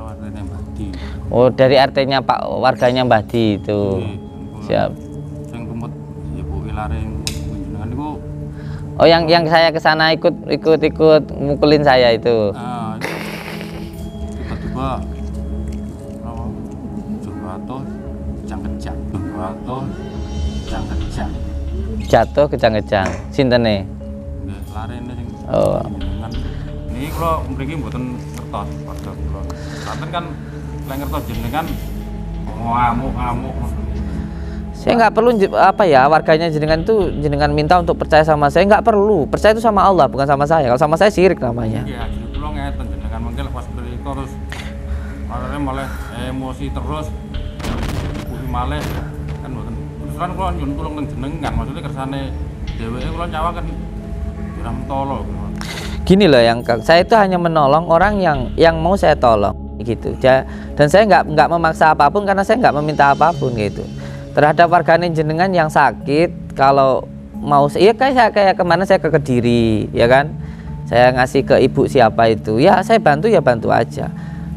RT-nya Mbah Di. Oh, dari RT-nya Pak warganya Mbah Di itu. Siap. Sing rumput ya Bu Ilare jenengan niku. Oh, yang saya ke sana ikut mukulin saya itu. Tiba-tiba jatuh kejang-kejang. Jatuh kejang-kejang. Sintene? Nggih, larene sing Oh. jenengan. Niki kula mriki mboten ngertos warga kula. Kanten kan lek ngertos jenengan ngamuk-ngamuk. Saya nggak perlu warganya jenengan itu jenengan minta untuk percaya sama saya, nggak perlu. Percaya itu sama Allah bukan sama saya. Kalau sama saya syirik namanya. Iya, jadi kula ngeten jenengan mungkin pas beli terus malah emosi terus kuwi malah kan mboten. Terus kan kula nyuwun tulung nang jenengan, maksudnya kersane dheweke kula nyawaken dirang tolo. Gini loh, saya itu hanya menolong orang yang mau saya tolong gitu. Dan saya nggak memaksa apapun karena saya nggak meminta apapun gitu. Terhadap warganya jenengan yang sakit, kalau mau kayak kemana saya ke Kediri ya kan, saya ngasih ke ibu siapa itu ya saya bantu aja,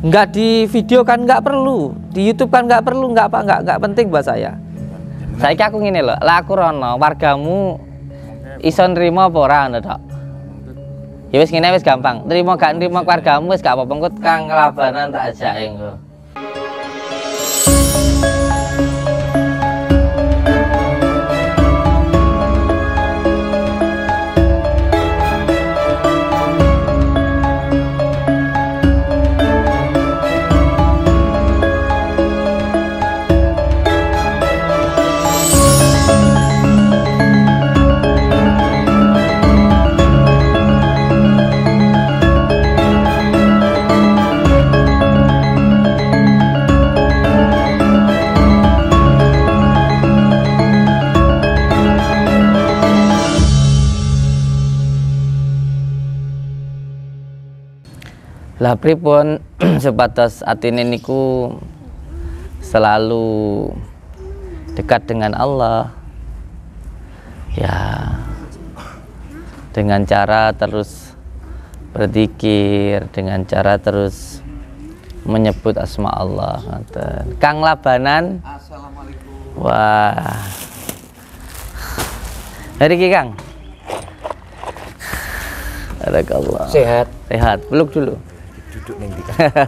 nggak di video kan nggak perlu, di YouTube kan nggak perlu, nggak penting buat saya. Saya aku ngene loh, lah aku rono wargamu iso nrimo apa ora ngono tok. Ya wis ngene wis gampang, nrimo gak nrimo wargamu wis gak apa-apa, engko Kang Labanan tak ajake engko. Lah pripun sebatas atine niku selalu dekat dengan Allah ya, dengan cara terus berzikir, dengan cara terus menyebut asma Allah. Kang Labanan. Assalamualaikum. Wah, hari ini Kang Barakallah. Sehat, peluk dulu. Duduk ning ndi.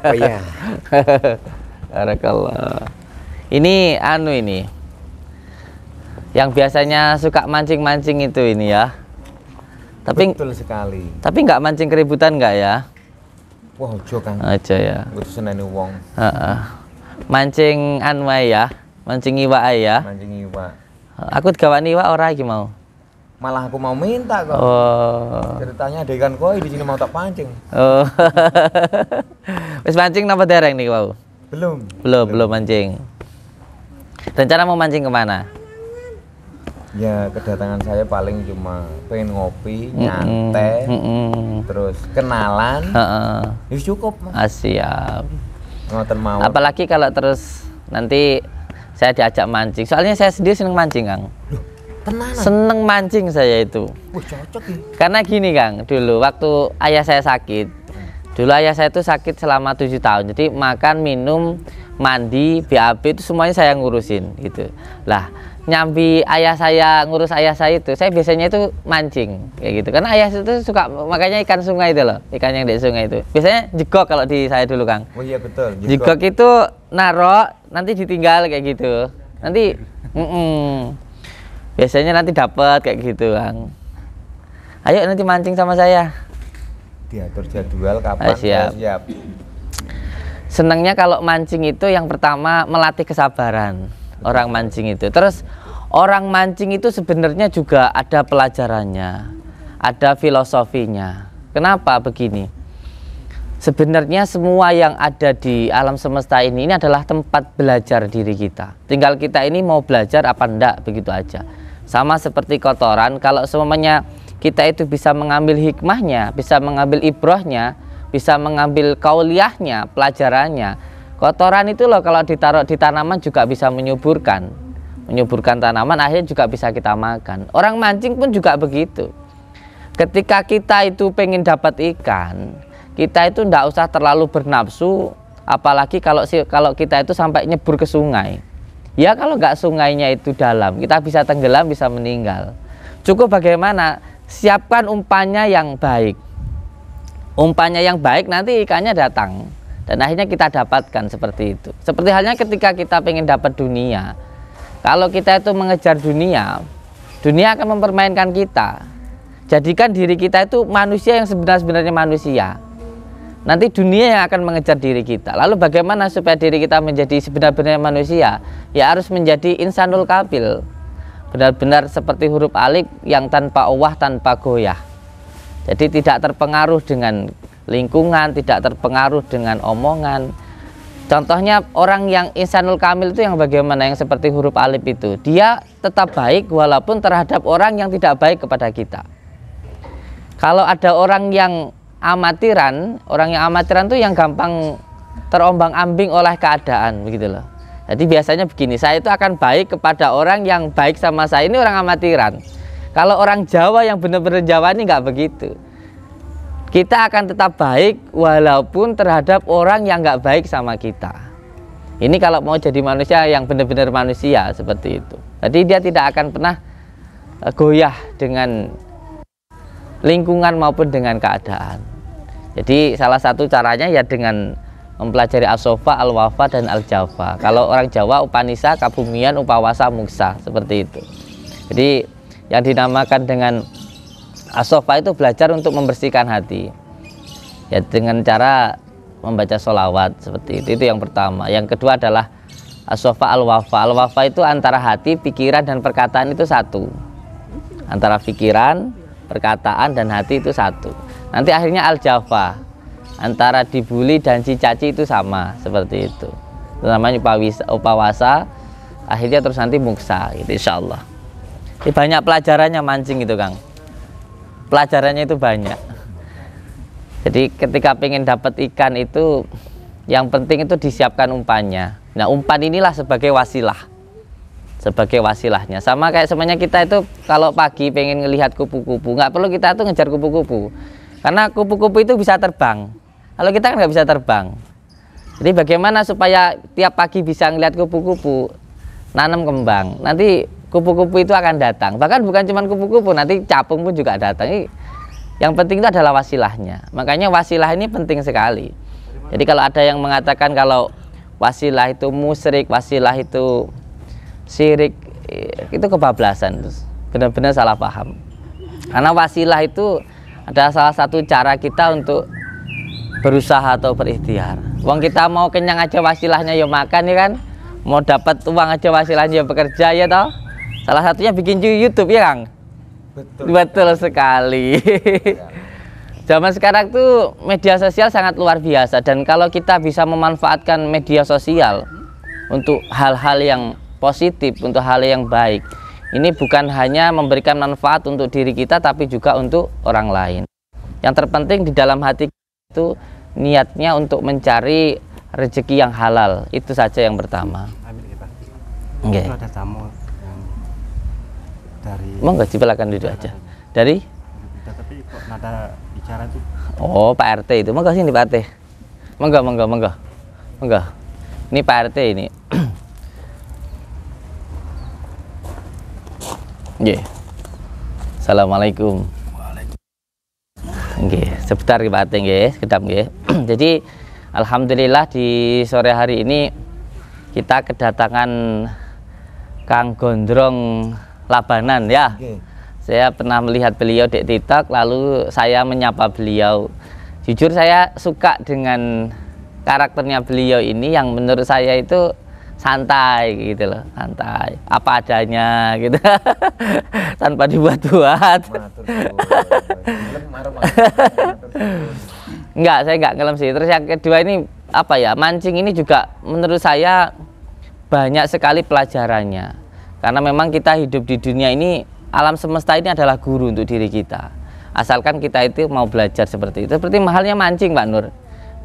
Oh iya. Barakallah. Ini ini. Yang biasanya suka mancing-mancing itu ini ya. Tapi betul sekali. Tapi nggak mancing keributan nggak ya? Wah, ojo Kang. Aja ya. Kudu seneni wong. Mancing wae ya. Mancing iwak ae ya. Mancing iwak. Aku digawani iwak ora iki mau. Malah aku mau minta kok. Oh. Ceritanya ada ikan koi di sini mau tak pancing. Oh. Wis mancing napa dereng nih mau? Belum mancing. Rencana mau mancing kemana? Ya kedatangan saya paling cuma pengen ngopi, nyantai, terus kenalan. Ya cukup Mas. Siap. Ngoten mau. Apalagi kalau terus nanti saya diajak mancing. Soalnya saya sendiri seneng mancing, Kang. Loh, tenanan? Seneng mancing saya itu. Wah, cocok ya. Karena gini, Kang, dulu waktu ayah saya sakit. Dulu ayah saya itu sakit selama 7 tahun. Jadi makan, minum, mandi, BAB itu semuanya saya ngurusin gitu. Lah, nyambi ngurus ayah saya itu, saya biasanya itu mancing kayak gitu. Karena ayah itu suka makanya ikan sungai itu loh, ikan yang di sungai itu. Biasanya jegok kalau di saya dulu, Kang. Oh iya betul. Jegok itu narok, nanti ditinggal kayak gitu. Nanti biasanya nanti dapat kayak gitu, Kang. Ayo nanti mancing sama saya. Diatur jadwal kapan? Siap. Senangnya kalau mancing itu yang pertama melatih kesabaran. Orang mancing itu. Terus orang mancing itu sebenarnya juga ada pelajarannya, ada filosofinya. Kenapa begini? Sebenarnya semua yang ada di alam semesta ini adalah tempat belajar diri kita. Tinggal kita ini mau belajar apa enggak, begitu aja. Sama seperti kotoran, kalau semuanya kita itu bisa mengambil hikmahnya, bisa mengambil ibrahnya, bisa mengambil kauliyahnya, pelajarannya. Kotoran itu loh kalau ditaruh di tanaman juga bisa menyuburkan tanaman, akhirnya juga bisa kita makan. Orang mancing pun juga begitu. Ketika kita itu pengen dapat ikan, kita itu ndak usah terlalu bernafsu Apalagi kalau kita itu sampai nyebur ke sungai. Ya kalau nggak sungainya itu dalam, kita bisa tenggelam, bisa meninggal. Cukup bagaimana? Siapkan umpannya yang baik. Umpannya yang baik, nanti ikannya datang. Dan akhirnya kita dapatkan seperti itu. Seperti halnya ketika kita pengen dapat dunia. Kalau kita itu mengejar dunia, dunia akan mempermainkan kita. Jadikan diri kita itu manusia yang sebenarnya manusia. Nanti dunia yang akan mengejar diri kita. Lalu bagaimana supaya diri kita menjadi sebenar-benarnya manusia? Ya harus menjadi insanul kamil. Benar-benar seperti huruf alif yang tanpa owah, tanpa goyah. Jadi tidak terpengaruh dengan lingkungan, tidak terpengaruh dengan omongan. Contohnya orang yang insanul kamil itu yang bagaimana, yang seperti huruf alif itu. Dia tetap baik walaupun terhadap orang yang tidak baik kepada kita. Kalau ada orang yang amatiran itu yang gampang terombang-ambing oleh keadaan, begitu loh. Jadi biasanya begini, saya itu akan baik kepada orang yang baik sama saya, ini orang amatiran. Kalau orang Jawa yang benar-benar Jawa ini nggak begitu. Kita akan tetap baik walaupun terhadap orang yang nggak baik sama kita. Ini kalau mau jadi manusia yang benar-benar manusia seperti itu. Jadi dia tidak akan pernah goyah dengan lingkungan maupun dengan keadaan. Jadi salah satu caranya ya dengan mempelajari as-sofa, al-wafa, dan al-jafa. Kalau orang Jawa upanisa, kabumian, upawasa, muksa, seperti itu. Jadi yang dinamakan dengan as-sofa itu belajar untuk membersihkan hati. Ya dengan cara membaca sholawat seperti itu yang pertama. Yang kedua adalah as-sofa, al-wafa. Al-wafa itu antara hati, pikiran, dan perkataan itu satu. Antara pikiran, perkataan, dan hati itu satu. Nanti akhirnya al-jafa, antara dibuli dan cicaci itu sama, seperti itu. Itu namanya upawasa, akhirnya terus nanti muksa, gitu, insya Allah. Ini banyak pelajarannya mancing itu, Kang. Pelajarannya itu banyak. Jadi ketika pengen dapat ikan itu, yang penting itu disiapkan umpannya. Nah, umpan inilah sebagai wasilah. Sebagai wasilahnya. Sama kayak semuanya kita itu kalau pagi pengen ngelihat kupu-kupu, nggak perlu kita tuh ngejar kupu-kupu. Karena kupu-kupu itu bisa terbang. Kalau kita kan nggak bisa terbang. Jadi bagaimana supaya tiap pagi bisa ngelihat kupu-kupu, nanam kembang. Nanti kupu-kupu itu akan datang. Bahkan bukan cuma kupu-kupu, nanti capung pun juga datang. Yang penting itu adalah wasilahnya. Makanya wasilah ini penting sekali. Jadi kalau ada yang mengatakan kalau wasilah itu musyrik, wasilah itu syirik, itu kebablasan. Benar-benar salah paham. Karena wasilah itu adalah salah satu cara kita untuk berusaha atau berikhtiar. Uang kita mau kenyang aja wasilahnya ya makan ya kan. Mau dapat uang aja wasilahnya ya bekerja ya toh. Salah satunya bikin YouTube ya Kang. Betul sekali. Zaman sekarang tuh media sosial sangat luar biasa, dan kalau kita bisa memanfaatkan media sosial untuk hal-hal yang positif, untuk hal yang baik, ini bukan hanya memberikan manfaat untuk diri kita, tapi juga untuk orang lain. Yang terpenting di dalam hati itu niatnya untuk mencari rezeki yang halal, itu saja yang pertama. Okay. Itu ada tamu yang dari. Monggo silakan duduk aja. Dari? Tapi kok nada bicara itu. Oh, Pak RT itu. Monggo sini Pak RT. Monggo. Ini Pak RT ini. Nggih. Assalamualaikum. Nggih, sebentar Pak RT nggih, sekedap nggih. Jadi alhamdulillah di sore hari ini kita kedatangan Kang Gondrong Labanan ya. Saya pernah melihat beliau di TikTok, lalu saya menyapa beliau. Jujur saya suka dengan karakternya beliau ini yang menurut saya itu santai gitu loh, santai, apa adanya gitu. Tanpa dibuat-buat. Enggak, saya enggak ngelem sih. Terus yang kedua ini apa ya, mancing ini juga menurut saya banyak sekali pelajarannya. Karena memang kita hidup di dunia ini, alam semesta ini adalah guru untuk diri kita. Asalkan kita itu mau belajar seperti itu. Seperti mahalnya mancing Pak Nur.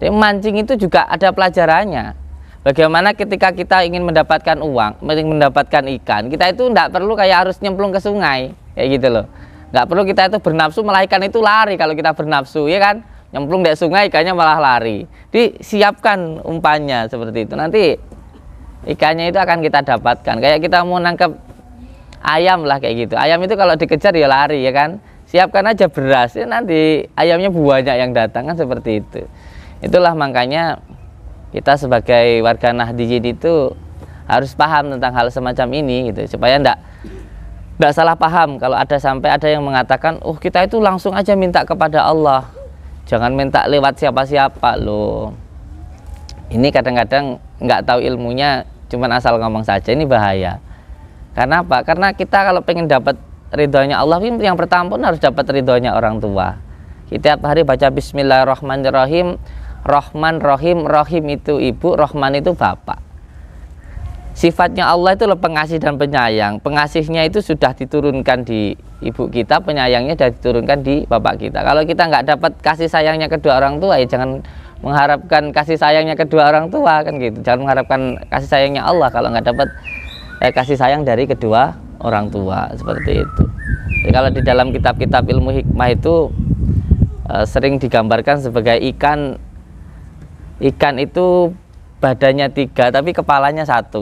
Jadi mancing itu juga ada pelajarannya. Bagaimana ketika kita ingin mendapatkan uang, mendapatkan ikan, kita itu tidak perlu kayak harus nyemplung ke sungai, kayak gitu loh. Nggak perlu kita itu bernafsu, melainkan itu lari kalau kita bernafsu, ya kan? nyemplung di sungai ikannya malah lari. Disiapkan umpannya seperti itu. Nanti ikannya itu akan kita dapatkan. Kayak kita mau nangkep ayam lah kayak gitu. Ayam itu kalau dikejar ya lari ya kan. Siapkan aja beras, ya nanti ayamnya banyak yang datang kan seperti itu. Itulah makanya kita sebagai warga Nahdliyin itu harus paham tentang hal semacam ini gitu, supaya ndak salah paham kalau sampai ada yang mengatakan, oh kita itu langsung aja minta kepada Allah, jangan minta lewat siapa-siapa loh. Ini kadang-kadang nggak tahu ilmunya, cuman asal ngomong saja, ini bahaya. Karena apa? Karena kita kalau pengen dapat ridhonya Allah, yang pertama pun harus dapat ridhonya orang tua. Kita tiap hari baca Bismillahirrahmanirrahim. Rahman, Rahim, Rahim itu ibu, Rahman itu bapak. Sifatnya Allah itu pengasih dan penyayang. Pengasihnya itu sudah diturunkan di ibu kita, penyayangnya sudah diturunkan di bapak kita. Kalau kita nggak dapat kasih sayangnya kedua orang tua, ya jangan mengharapkan kasih sayangnya kedua orang tua kan gitu. Jangan mengharapkan kasih sayangnya Allah kalau nggak dapat kasih sayang dari kedua orang tua, seperti itu. Jadi kalau di dalam kitab-kitab ilmu hikmah itu sering digambarkan sebagai ikan. Ikan itu badannya 3 tapi kepalanya 1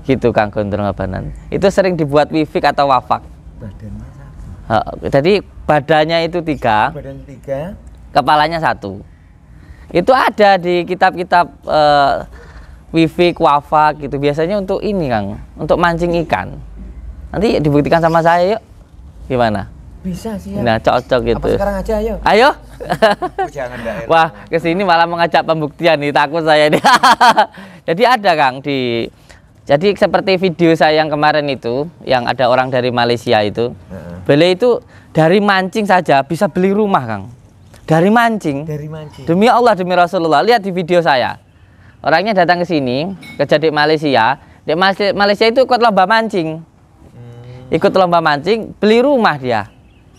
gitu Kang Gondrong Abanan. Itu sering dibuat wifik atau wafak. Badannya 1. Jadi badannya itu 3, Badan 3, kepalanya 1. Itu ada di kitab-kitab wifik, wafak gitu. Biasanya untuk ini Kang, untuk mancing ikan. Nanti dibuktikan sama saya yuk. Gimana? Bisa sih ya. Nah, cocok gitu. Apa sekarang aja ayo. Ayo. Jangan daerah. Wah, kesini malah mengajak pembuktian nih, takut saya nih. Jadi ada Kang jadi seperti video saya yang kemarin itu, yang ada orang dari Malaysia itu. Beliau itu dari mancing saja bisa beli rumah Kang. Dari mancing. Dari mancing. Demi Allah, demi Rasulullah, lihat di video saya. Orangnya datang ke sini, kerja di Malaysia. Di Malaysia itu ikut lomba mancing. Ikut lomba mancing, beli rumah dia.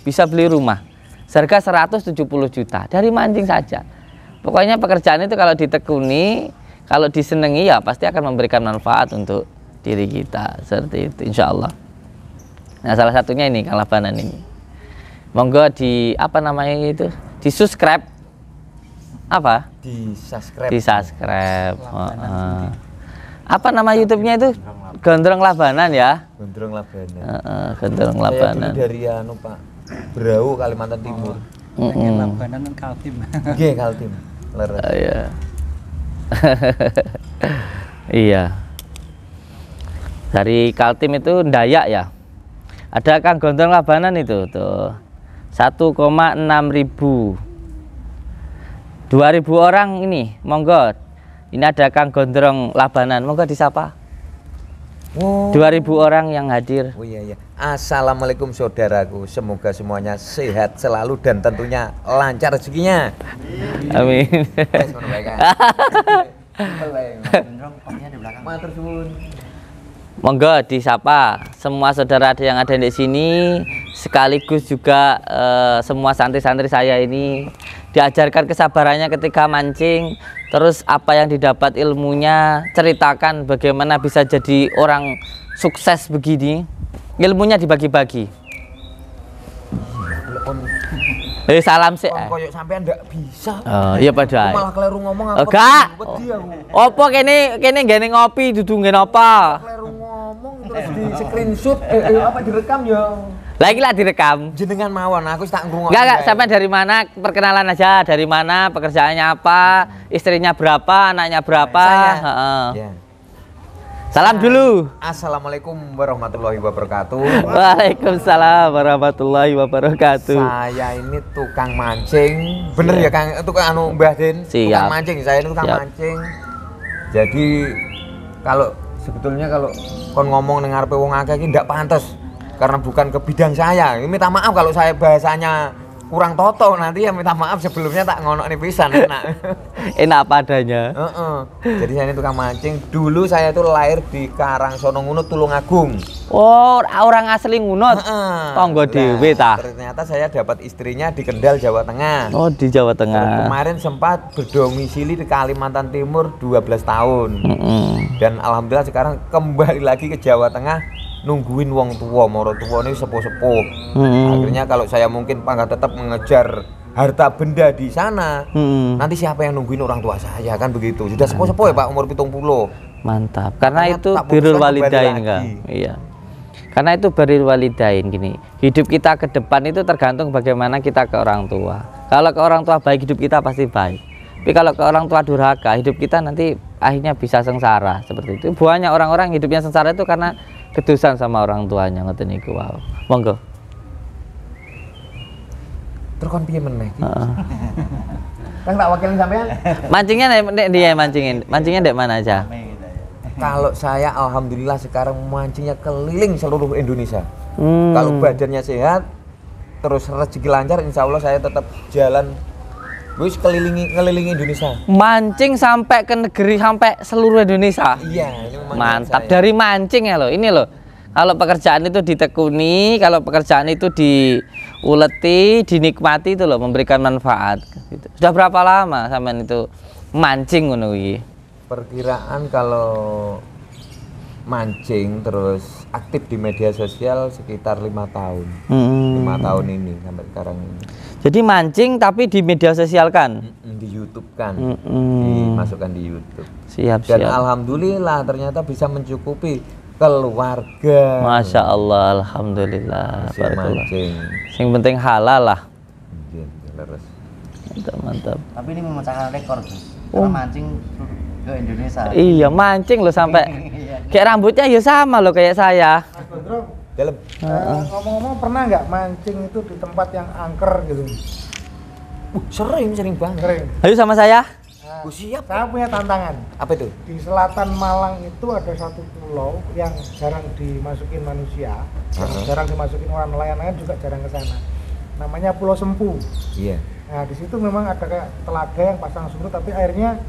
Bisa beli rumah seharga 170 juta dari mancing saja. Pokoknya pekerjaan itu kalau ditekuni, kalau disenangi ya pasti akan memberikan manfaat untuk diri kita, seperti itu insya Allah. Nah salah satunya ini Kang Labanan ini, monggo di apa namanya itu, di subscribe apa? Di subscribe. Di subscribe. Apa nama YouTube-nya itu? Gondrong Labanan ya. Gondrong Labanan. Gondrong Saya Labanan. dulu dari Pak Berau, Kalimantan Timur. Labanan kan Kaltim. Oke, Kaltim. Leres. Iya. Iya. Dari Kaltim itu Dayak ya. Ada Kang Gondrong Labanan itu tuh 1,6 ribu. 2.000 orang ini, monggo. Ini ada Kang Gondrong Labanan, monggo disapa. Wow. 2.000 orang yang hadir. Oh iya iya. Assalamualaikum saudaraku. Semoga semuanya sehat selalu dan tentunya lancar rezekinya. Amin. Monggo disapa semua saudara yang ada di sini, sekaligus juga semua santri-santri saya ini diajarkan kesabarannya ketika mancing. Terus apa yang didapat ilmunya, ceritakan bagaimana bisa jadi orang sukses begini. Ilmunya dibagi-bagi. Salam sih. Koyok sampean ndak bisa. Oh, iya padha. Malah kleru ngomong aku. Enggak. Opo kene ngene ngopi dudu ngene apa? Kleru ngomong terus di screenshot apa direkam ya. Lagi lah direkam. Jenengan mawon, aku tak ngrungokno. Enggak, sampai dari mana? Perkenalan aja, dari mana, pekerjaannya apa, istrinya berapa, anaknya berapa. Ya. Salam dulu. Assalamualaikum warahmatullahi wabarakatuh. Waalaikumsalam warahmatullahi wabarakatuh. Saya ini tukang mancing. Bener ya Kang, tukang Mbah Den. Tukang mancing, saya ini tukang mancing. Jadi kalau sebetulnya kalau kon ngomong ning ngarepe wong akeh iki ndak pantes. Karena bukan ke bidang saya. Minta maaf kalau saya bahasanya kurang toto, nanti ya minta maaf sebelumnya tak ngonok nih pisan enak. Enak apa adanya. Jadi saya ini tukang mancing. Dulu saya itu lahir di Karangsono Ngunut, Tulungagung. Oh, orang asli Ngunut. Tonggo dhewe ta. Ternyata saya dapat istrinya di Kendal, Jawa Tengah. Oh, di Jawa Tengah. Kemarin sempat berdomisili di Kalimantan Timur 12 tahun. Dan alhamdulillah sekarang kembali lagi ke Jawa Tengah. Nungguin wong tua, moro tua ini sepuh-sepuh. Akhirnya kalau saya mungkin tetap mengejar harta benda di sana, nanti siapa yang nungguin orang tua saya kan begitu. Sudah sepuh-sepuh ya Pak, umur 70. Mantap. Karena Makanya itu tak birrul putuskan kembali walidain lagi. enggak? Iya. Karena itu birrul walidain gini. Hidup kita ke depan itu tergantung bagaimana kita ke orang tua. Kalau ke orang tua baik, hidup kita pasti baik. Tapi kalau ke orang tua durhaka, hidup kita nanti akhirnya bisa sengsara seperti itu. Banyak orang-orang hidupnya sengsara itu karena kedusan sama orang tuanya, ngoten niku. Wow. Monggo. Terus kon piye meneh? Kan tak wakilin sampean. Mancingnya nek dia mancingin. Mancingnya dek mana aja? Kalau saya alhamdulillah sekarang mancingnya keliling seluruh Indonesia. Kalau badannya sehat, terus rezeki lancar, insya Allah saya tetap jalan wis ngelilingi Indonesia. Mancing sampai ke negeri, sampai seluruh Indonesia. Iya, ini memang Mantap. saya. Dari mancing ya loh. Ini loh. Kalau pekerjaan itu ditekuni, kalau pekerjaan itu diuleti, dinikmati itu loh, memberikan manfaat. Gitu. Sudah berapa lama sampean itu mancing ngono iki? Perkiraan kalau mancing terus aktif di media sosial sekitar 5 tahun. 5 tahun ini sampai sekarang ini. Jadi mancing tapi di media sosial kan? Di YouTube kan, dimasukkan di YouTube. Siap, Dan siap. alhamdulillah ternyata bisa mencukupi keluarga. Masya Allah, alhamdulillah. Hasil Barakallah. mancing. Yang penting halal lah. Iya, leres. Mantap, mantap. Tapi ini memecahkan rekor tuh. Karena mancing ke Indonesia. Iya, mancing loh sampai kayak rambutnya ya sama loh kayak saya. Mas Gondrong, Dalam. ngomong-ngomong pernah nggak mancing itu di tempat yang angker gitu? Sering banget. Sering. Ayo sama saya. Nah, Siap. saya punya tantangan. Apa itu? Di selatan Malang itu ada satu pulau yang jarang dimasukin manusia, yang jarang dimasukin orang nelayan juga jarang ke sana. Namanya Pulau Sempu. Iya. Nah, di situ memang ada kayak telaga yang pasang surut tapi airnya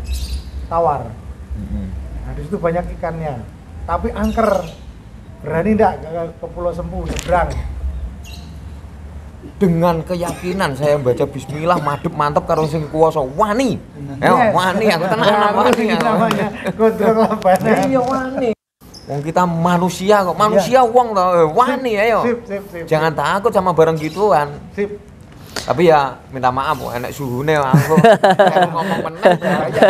tawar. Nah, di situ banyak ikannya. Tapi angker. Berani enggak ke Pulau Sempu nyebrang? Dengan keyakinan saya baca bismillah madep mantep karo sing kuwasa wani. Yes. Wani aku tenan Harus wani. ini namanya Gondrong Labanan. Iya wani. Wong kita manusia kok, manusia wong to, wani ayo. Sip. Jangan takut sama barang gituan. Sip. Tapi ya minta maaf kok enek suhune aku. Ngomong meneh bahaya.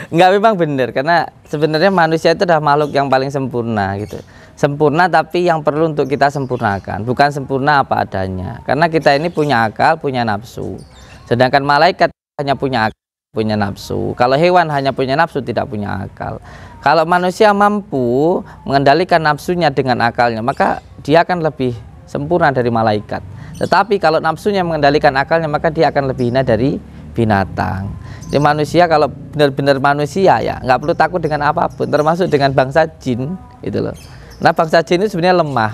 Enggak, memang benar karena sebenarnya manusia itu adalah makhluk yang paling sempurna gitu. Sempurna tapi yang perlu untuk kita sempurnakan, bukan sempurna apa adanya. Karena kita ini punya akal, punya nafsu. Sedangkan malaikat hanya punya akal, punya nafsu. Kalau hewan hanya punya nafsu, tidak punya akal. Kalau manusia mampu mengendalikan nafsunya dengan akalnya, maka dia akan lebih sempurna dari malaikat. Tetapi kalau nafsunya mengendalikan akalnya, maka dia akan lebih hina dari binatang. Jadi manusia kalau benar-benar manusia ya nggak perlu takut dengan apapun, termasuk dengan bangsa jin itu loh. Nah, bangsa jin itu sebenarnya lemah.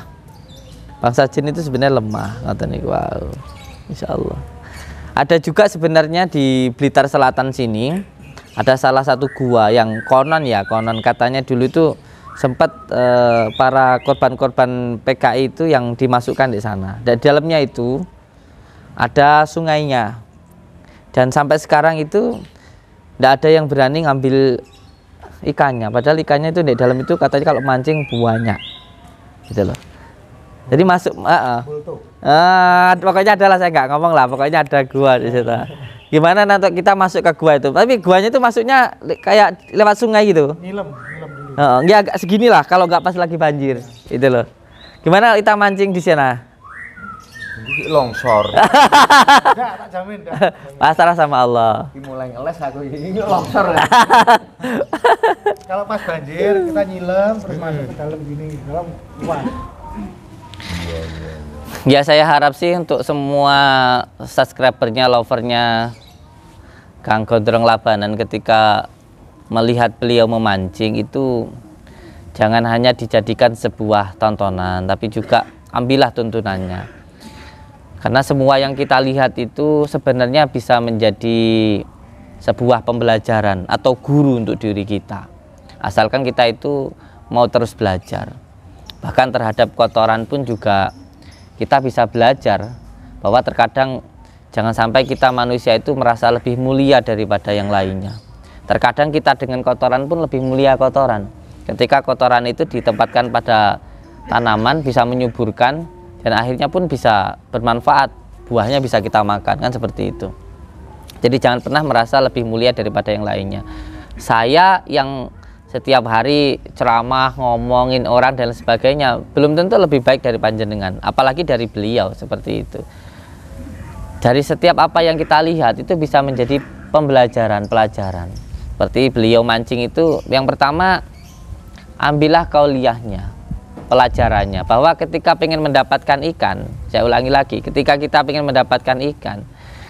Bangsa jin itu sebenarnya lemah. Ngoten niku. Wow. Insyaallah. Ada juga sebenarnya di Blitar Selatan sini ada salah satu gua yang konon katanya dulu itu sempat para korban-korban PKI itu yang dimasukkan di sana. Dan di dalamnya itu ada sungainya. Dan sampai sekarang itu tidak ada yang berani ngambil ikannya. Padahal ikannya itu di dalam itu katanya kalau mancing banyak, gitu loh. Jadi masuk, pokoknya adalah saya nggak ngomong lah. Pokoknya ada gua di situ. Gimana nanti kita masuk ke gua itu? Tapi guanya itu masuknya kayak lewat sungai gitu. Nilem dulu. Ya agak segini lah kalau nggak pas lagi banjir, itu loh. Gimana kita mancing di sana? Longsor. Enggak, tak jamin dah. Pasrah sama Allah. Mulai ngeles aku ini longsor. Kalau pas banjir kita nyilem terus masuk ke dalam gini, dalam luas. Ya saya harap sih untuk semua subscribernya, lovernya Kang Gondrong Labanan ketika melihat beliau memancing itu jangan hanya dijadikan sebuah tontonan, tapi juga ambillah tuntunannya. Karena semua yang kita lihat itu sebenarnya bisa menjadi sebuah pembelajaran atau guru untuk diri kita. Asalkan kita itu mau terus belajar. Bahkan terhadap kotoran pun juga kita bisa belajar bahwa terkadang jangan sampai kita manusia itu merasa lebih mulia daripada yang lainnya. Terkadang kita dengan kotoran pun lebih mulia kotoran. Ketika kotoran itu ditempatkan pada tanaman bisa menyuburkan dan akhirnya pun bisa bermanfaat buahnya bisa kita makan, kan seperti itu. Jadi jangan pernah merasa lebih mulia daripada yang lainnya. Saya yang setiap hari ceramah, ngomongin orang dan sebagainya, belum tentu lebih baik dari panjenengan, apalagi dari beliau, seperti itu. Dari setiap apa yang kita lihat itu bisa menjadi pelajaran. Seperti beliau mancing itu, yang pertama ambillah kauliyahnya, pelajarannya, bahwa ketika ingin mendapatkan ikan, saya ulangi lagi, ketika kita ingin mendapatkan ikan,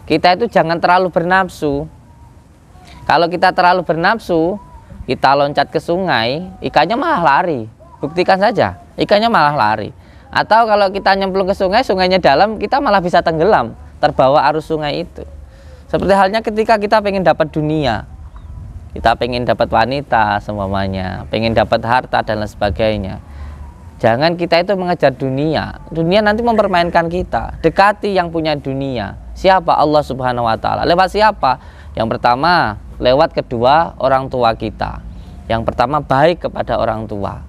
kita itu jangan terlalu bernafsu. Kalau kita terlalu bernafsu, kita loncat ke sungai, ikannya malah lari. Buktikan saja, ikannya malah lari. Atau kalau kita nyemplung ke sungai, sungainya dalam, kita malah bisa tenggelam, terbawa arus sungai itu. Seperti halnya ketika kita pengen dapat dunia, kita pengen dapat wanita semuanya, pengen dapat harta dan lain sebagainya. Jangan kita itu mengejar dunia. Dunia nanti mempermainkan kita. Dekati yang punya dunia. Siapa? Allah Subhanahu wa Ta'ala. Lewat siapa? Yang pertama, lewat kedua orang tua kita. Yang pertama, baik kepada orang tua.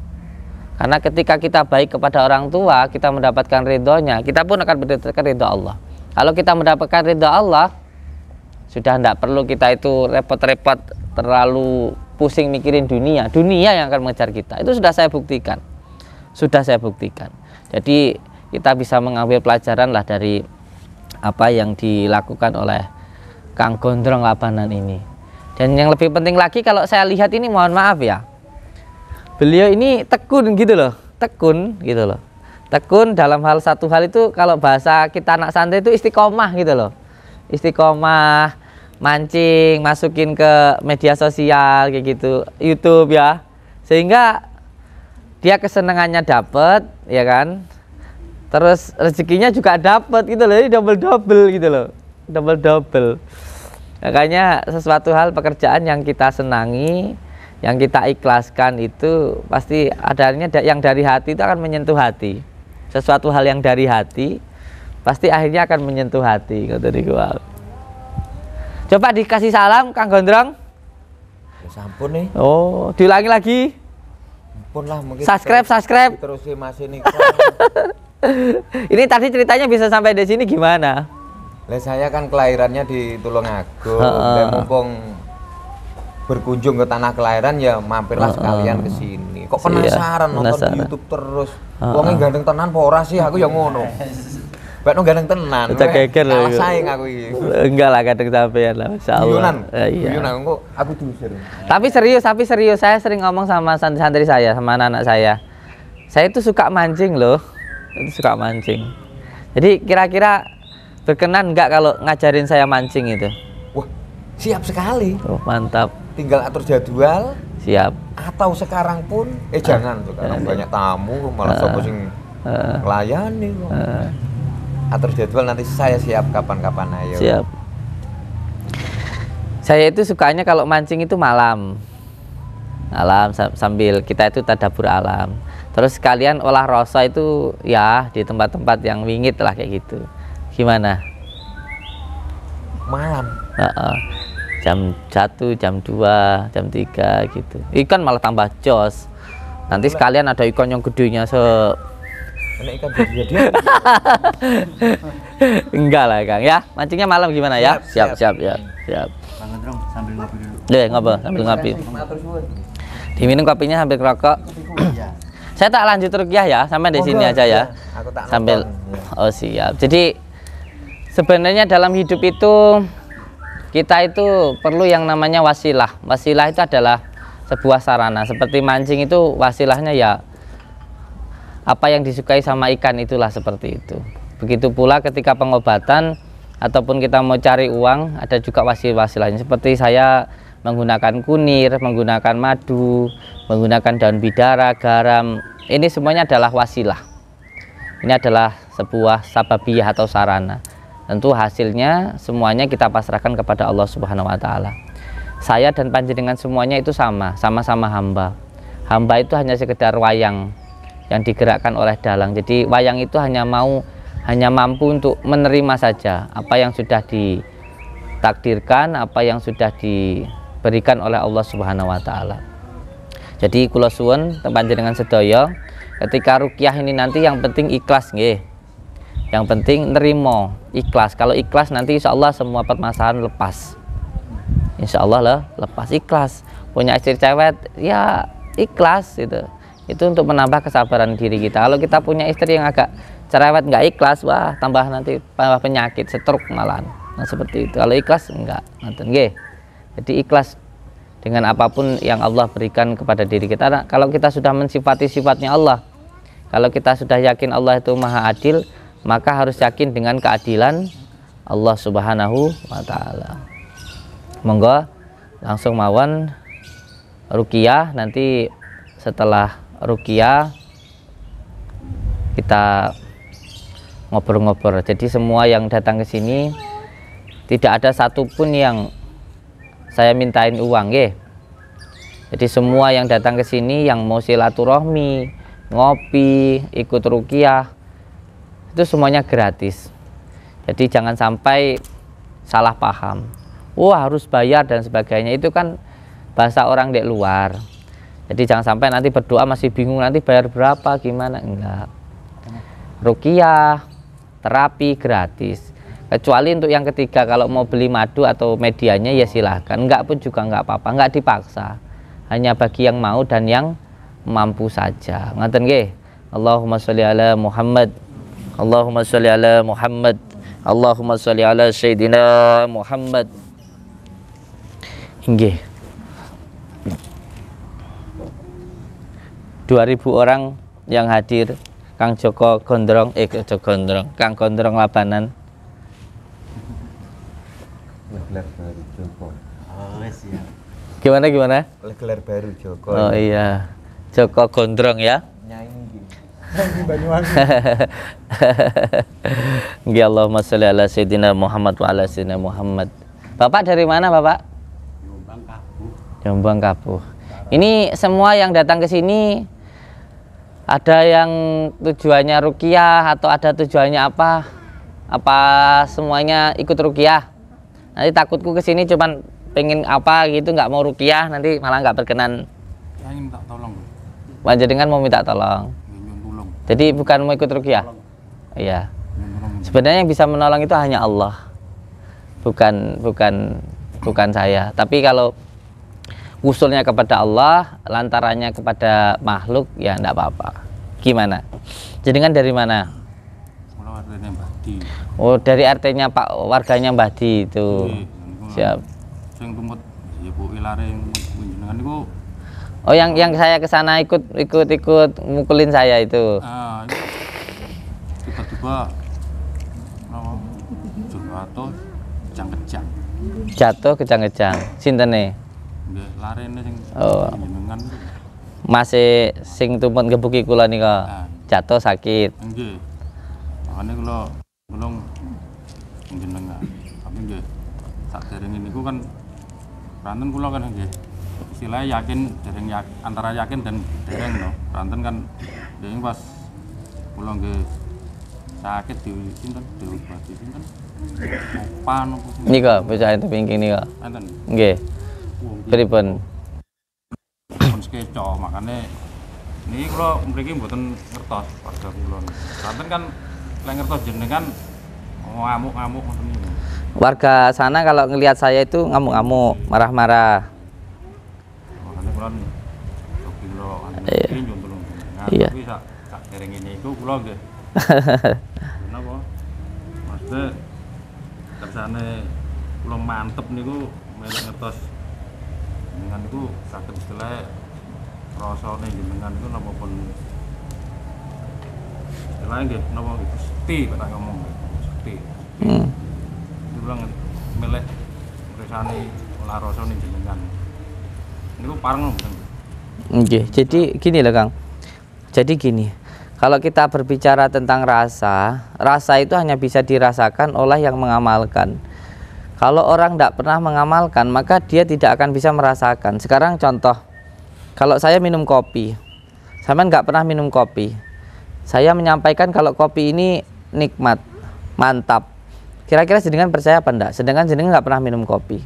Karena ketika kita baik kepada orang tua, kita mendapatkan ridhonya, kita pun akan mendapatkan ridho Allah. Kalau kita mendapatkan ridho Allah, sudah tidak perlu kita itu repot-repot terlalu pusing mikirin dunia. Dunia yang akan mengejar kita. Itu sudah saya buktikan. Jadi kita bisa mengambil pelajaran lah dari apa yang dilakukan oleh Kang Gondrong Labanan ini. Dan yang lebih penting lagi, kalau saya lihat ini, mohon maaf ya, beliau ini tekun gitu loh. Tekun dalam satu hal itu, kalau bahasa kita anak santai itu istiqomah gitu loh. Istiqomah, mancing, masukin ke media sosial kayak gitu, YouTube ya, sehingga dia kesenangannya dapat, ya kan, terus rezekinya juga dapat gitu loh. Ini double gitu loh, double. Makanya sesuatu hal pekerjaan yang kita senangi, yang kita ikhlaskan itu pasti adanya yang dari hati itu akan menyentuh hati. Sesuatu hal yang dari hati pasti akhirnya akan menyentuh hati. Coba dikasih salam Kang Gondrong. Ya sampun nih. Oh, diulangi lagi. Lah, subscribe terus Mas ini. Ini tadi ceritanya bisa sampai di sini gimana? Saya kan kelahirannya di Tulungagung, dan mumpung berkunjung ke tanah kelahiran ya mampirlah sekalian ke sini. Kok penasaran nonton di YouTube terus? Wongnya ganteng tenan apa ora sih, aku yang ngono. Bakno ganteng tenan. Udah geger loh. Saing aku iki. Enggak lah, ganteng sampean lah, masyaallah. Guyonan kok aku diusir. Tapi serius, saya sering ngomong sama santri-santri saya, sama anak-anak saya. Saya itu suka mancing loh. Jadi kira-kira berkenan enggak kalau ngajarin saya mancing itu? Wah, siap sekali. Oh, mantap. Tinggal atur jadwal. Siap. Atau sekarang pun jangan tuh, karena banyak tamu malah sapa sing nglayani kok. Atur jadwal, nanti saya siap kapan-kapan, ayo. Siap. Saya itu sukanya kalau mancing itu malam sambil kita itu tadabbur alam. Terus sekalian olah rasa itu ya di tempat-tempat yang wingit lah kayak gitu. Gimana? Malam. Jam 1, jam 2, jam 3 gitu. Ikan malah tambah jos. Nanti sekalian ada ikan yang gedenya Enak ikan jadi-jadian. Enggak lah Kang ya. Mancingnya malam gimana ya? Siap. Bang Gondrong sambil ngopi dulu. Ngobrol sambil ngopi. Diminum kopinya sambil ngerokok. Saya tak lanjut rukyah ya, sampai di sini aja ya. Aku tak sambil nonton. Oh siap. Jadi sebenarnya dalam hidup itu kita itu perlu yang namanya wasilah. Wasilah itu adalah sebuah sarana. Seperti mancing itu wasilahnya ya apa yang disukai sama ikan, itulah seperti itu. Begitu pula ketika pengobatan ataupun kita mau cari uang, ada juga wasilahnya. Seperti saya menggunakan kunir, menggunakan madu, menggunakan daun bidara, garam. Ini semuanya adalah wasilah. Ini adalah sebuah sababiyah atau sarana. Tentu hasilnya semuanya kita pasrahkan kepada Allah Subhanahu wa Ta'ala. Saya dan panjenengan semuanya itu sama-sama hamba. Hamba itu hanya sekedar wayang yang digerakkan oleh dalang. Jadi wayang itu hanya mampu untuk menerima saja apa yang sudah ditakdirkan, apa yang sudah diberikan oleh Allah Subhanahu wa Ta'ala. Jadi kula suwun panjenengan sedaya, ketika rukyah ini nanti yang penting ikhlas nggih. Yang penting nerimo, ikhlas. Kalau ikhlas nanti insya Allah semua permasalahan lepas. Insya Allah lah lepas, ikhlas. Punya istri cewek ya ikhlas itu. Itu untuk menambah kesabaran diri kita. Kalau kita punya istri yang agak cerewet nggak ikhlas, wah tambah nanti tambah penyakit, stroke malahan. Nah seperti itu. Kalau ikhlas enggak, nonton nggih. Jadi ikhlas dengan apapun yang Allah berikan kepada diri kita. Nah, kalau kita sudah mensifati sifatnya Allah, kalau kita sudah yakin Allah itu maha adil, maka harus yakin dengan keadilan Allah Subhanahu wa Ta'ala. Monggo langsung mawon ruqyah. Nanti setelah ruqyah kita ngobrol-ngobrol. Jadi semua yang datang ke sini tidak ada satupun yang saya mintain uang ya. Jadi semua yang datang ke sini yang mau silaturahmi, ngopi, ikut ruqyah, itu semuanya gratis. Jadi jangan sampai salah paham. Wah harus bayar dan sebagainya, itu kan bahasa orang di luar. Jadi jangan sampai nanti berdoa masih bingung nanti bayar berapa gimana, enggak. Ruqyah, terapi gratis. Kecuali untuk yang ketiga, kalau mau beli madu atau medianya ya silahkan, enggak pun juga enggak apa-apa, enggak dipaksa. Hanya bagi yang mau dan yang mampu saja. Ngaten nggih. Allahumma sholli ala Muhammad. Allahumma sholli ala Muhammad. Allahumma sholli ala Sayyidina Muhammad. Nggih. 2000 orang yang hadir. Kang Joko Gondrong, Kang Gondrong Labanan. Gelar baru Joko. Oh, siap. Gimana? Gelar baru Joko. Oh iya. Joko Gondrong ya. Nyanyi. Banyuwangi. Nggih, Allahumma sholli ala Sayyidina Muhammad wa ala Sayyidina Muhammad. Bapak dari mana, Bapak? Jombang Kabuh. Ini semua yang datang ke sini ada yang tujuannya ruqyah atau ada tujuannya apa? Apa semuanya ikut ruqyah? Nanti takutku ke sini cuman pengen apa gitu, nggak mau ruqyah, nanti malah nggak berkenan. Saya ingin minta tolong. Panjenengan mau minta tolong. Ingin tolong. Jadi bukan mau ikut ruqyah. Iya. Sebenarnya yang bisa menolong itu hanya Allah. Bukan saya. Tapi kalau usulnya kepada Allah, lantarannya kepada makhluk, ya enggak apa-apa. Gimana? Jenengan dari mana? Kalau artinya Mbah Di. Oh, dari RT-nya Pak, warganya Mbah Di itu. Siap. Sing tumut ya Bu Ilare jenengan niku. Oh, yang saya ke sana ikut mukulin saya itu. Tiba-tiba Jatuh kejang-kejang. Sintene? Nggih, larene sing jenengan. Masih sing tumut ngebuki kula nika. Jatuh sakit. Nggih. Makane kula nulung jenengan. Tapi nggih saderenge niku kan Ranten kula kan nggih istilahnya yakin dereng antara yakin dan dereng no. Ranten kan dereng pas kula nggih sakit sinten diobati sinten. Opan opo sinten. Nika bocah itu pingking nika. Enten. Nggih. Pripun? Pun skeco makane niki kula mriki mboten ngertos warga kula. Ranten kan lek ngertos jenengan ngamuk-ngamuk ngoten niku. Warga sana kalau ngelihat saya itu ngamuk-ngamuk, marah-marah. Makane kula kula iki njontolong. Iya. Tapi sak dereng ngene iku kula nggih. Napa? Maksudnya kersane kula mantep niku melok ngertos jenengan niku saged istilahnya rasane jenengan niku napa pun istilahnya nggih napa Gusti tak ngomong Gusti. Kurang melek resane olah rasane jenengan. Niku pareng mboten. Nggih, jadi gini lah Kang. Jadi gini, kalau kita berbicara tentang rasa itu hanya bisa dirasakan oleh yang mengamalkan. Kalau orang tidak pernah mengamalkan, maka dia tidak akan bisa merasakan. Sekarang contoh, kalau saya minum kopi, saya nggak pernah minum kopi. Saya menyampaikan kalau kopi ini nikmat, mantap. Kira-kira jenengan percaya apa enggak? Sedangkan jenengan nggak pernah minum kopi.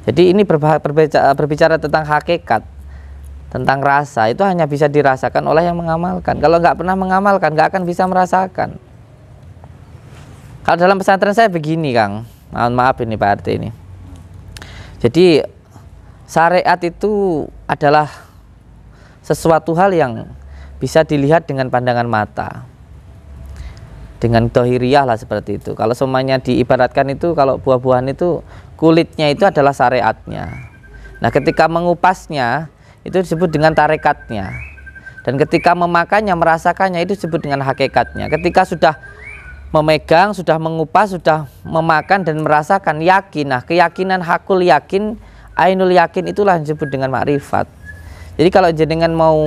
Jadi ini berbicara tentang hakikat, tentang rasa, itu hanya bisa dirasakan oleh yang mengamalkan. Kalau nggak pernah mengamalkan, nggak akan bisa merasakan. Kalau dalam pesantren saya begini Kang, mohon maaf ini Pak RT ini. Jadi syariat itu adalah sesuatu hal yang bisa dilihat dengan pandangan mata, dengan dohiriyah lah seperti itu. Kalau semuanya diibaratkan itu, kalau buah-buahan itu kulitnya itu adalah syariatnya. Nah ketika mengupasnya itu disebut dengan tarekatnya, dan ketika memakannya, merasakannya itu disebut dengan hakikatnya. Ketika sudah memegang, sudah mengupas, sudah memakan dan merasakan, yakin. Nah keyakinan hakul yakin, ainul yakin itulah yang disebut dengan makrifat. Jadi kalau jenengan mau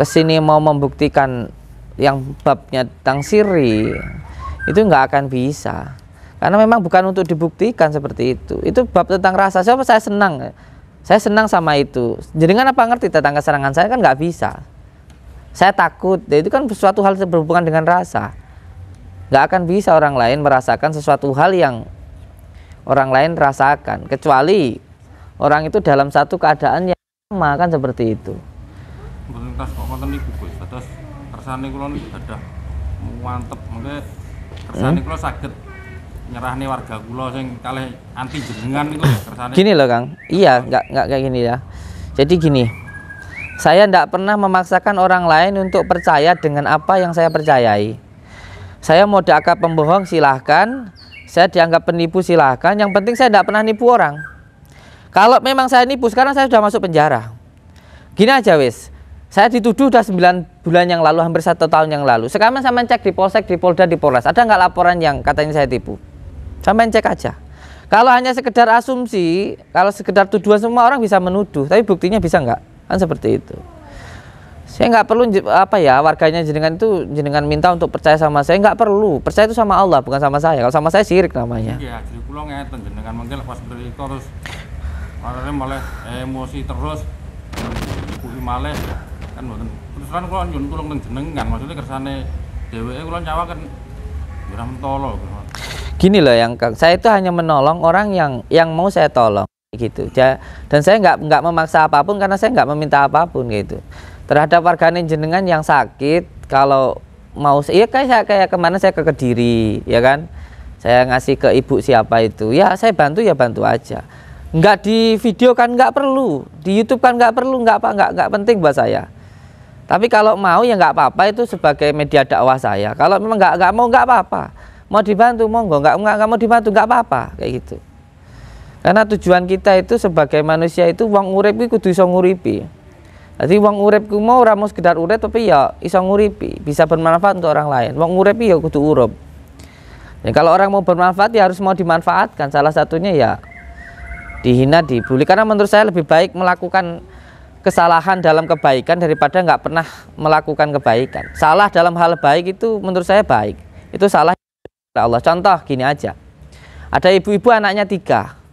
kesini mau membuktikan yang babnya tentang siri, itu nggak akan bisa, karena memang bukan untuk dibuktikan seperti itu. Itu bab tentang rasa. Siapa saya senang sama itu. Jenengan apa ngerti tentang kesenangan saya? Kan nggak bisa. Saya takut, itu kan sesuatu hal yang berhubungan dengan rasa. Nggak akan bisa orang lain merasakan sesuatu hal yang orang lain rasakan, kecuali orang itu dalam satu keadaan yang sama, kan seperti itu. Berlintas kok konten iku Gus, terus kersane kula niku gadah mantep, mengke kersane kula saged nyerahne warga kula sing kalih anti jenengan niku kersane. Gini loh Kang, iya nggak kayak gini ya. Jadi gini, saya nggak pernah memaksakan orang lain untuk percaya dengan apa yang saya percayai. Saya mau dianggap pembohong silahkan, saya dianggap penipu silahkan, yang penting saya tidak pernah nipu orang. Kalau memang saya nipu, sekarang saya sudah masuk penjara. Gini aja wis, saya dituduh udah 9 bulan yang lalu, hampir 1 tahun yang lalu. Sekarang saya cek di Polsek, di Polda, di Polres, ada nggak laporan yang katanya saya tipu? Sampai cek aja. Kalau hanya sekedar asumsi, kalau sekedar tuduhan, semua orang bisa menuduh, tapi buktinya bisa nggak? Kan seperti itu. Saya nggak perlu warganya jenengan itu jenengan minta untuk percaya sama saya, nggak perlu. Percaya itu sama Allah, bukan sama saya. Kalau sama saya syirik namanya. Iya, jadi kula ngeten jenengan mungkin pas mriko terus arene malah emosi terus ibu malah kan mboten. Terus kan kula nyuwun tulung teng jenengan, maksudnya kersane dheweke kula nyawaken ora mentolo. Gini loh yang saya itu hanya menolong orang yang mau saya tolong gitu. Dan saya nggak memaksa apapun karena saya nggak meminta apapun gitu. Terhadap warganet jenengan yang sakit, kalau mau kayak kemana saya ke Kediri ya kan, saya ngasih ke ibu siapa itu ya, saya bantu ya bantu aja, nggak di video kan nggak perlu, di YouTube kan nggak perlu, nggak penting buat saya. Tapi kalau mau ya nggak apa-apa, itu sebagai media dakwah saya. Kalau memang nggak mau nggak apa-apa, mau dibantu monggo, nggak mau dibantu nggak apa-apa kayak gitu. Karena tujuan kita itu sebagai manusia itu wong urip iku kudu iso nguripi. Jadi wong urip ku mau ora sekedar urip, tapi ya iso nguripi, bisa bermanfaat untuk orang lain. Wong urip ya kudu urup. Ya, kalau orang mau bermanfaat ya harus mau dimanfaatkan. Salah satunya ya dihina, dibully. Karena menurut saya lebih baik melakukan kesalahan dalam kebaikan daripada nggak pernah melakukan kebaikan. Salah dalam hal baik itu menurut saya baik. Itu salah Allah. Contoh gini aja. Ada ibu-ibu anaknya 3.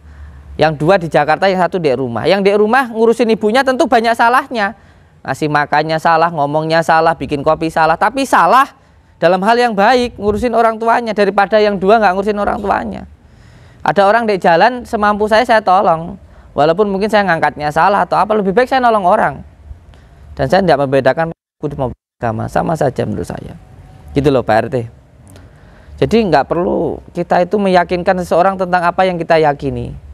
Yang 2 di Jakarta, yang 1 di rumah. Yang di rumah ngurusin ibunya tentu banyak salahnya. Ngasih makannya salah, ngomongnya salah, bikin kopi salah. Tapi salah dalam hal yang baik, ngurusin orang tuanya, daripada yang 2 nggak ngurusin orang tuanya. Ada orang di jalan, semampu saya tolong. Walaupun mungkin saya ngangkatnya salah atau apa, lebih baik saya nolong orang. Dan saya tidak membedakan agama, sama saja menurut saya. Gitu loh Pak RT. Jadi nggak perlu kita itu meyakinkan seseorang tentang apa yang kita yakini.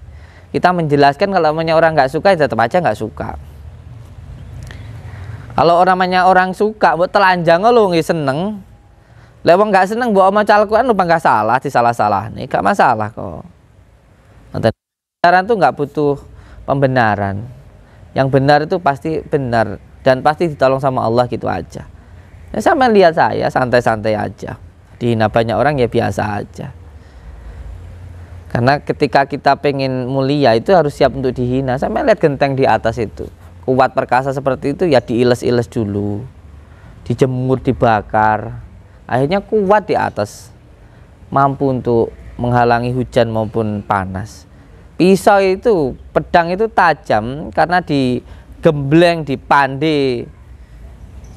Kita menjelaskan, kalau namanya orang nggak suka ya tetap aja nggak suka. Kalau orang suka buat telanjang lo nggak seneng, lewat nggak seneng buat omong Al-Quran lupa nggak salah, disalah-salah nih, nggak masalah kok. Pembenaran tuh nggak butuh pembenaran. Yang benar itu pasti benar dan pasti ditolong sama Allah gitu aja. Ya, sama lihat saya santai-santai aja, dihina banyak orang ya biasa aja. Karena ketika kita pengen mulia itu harus siap untuk dihina. Saya lihat genteng di atas itu kuat perkasa seperti itu ya diiles-iles dulu, dijemur, dibakar, akhirnya kuat di atas, mampu untuk menghalangi hujan maupun panas. Pisau itu, pedang itu tajam karena digembleng, dipande,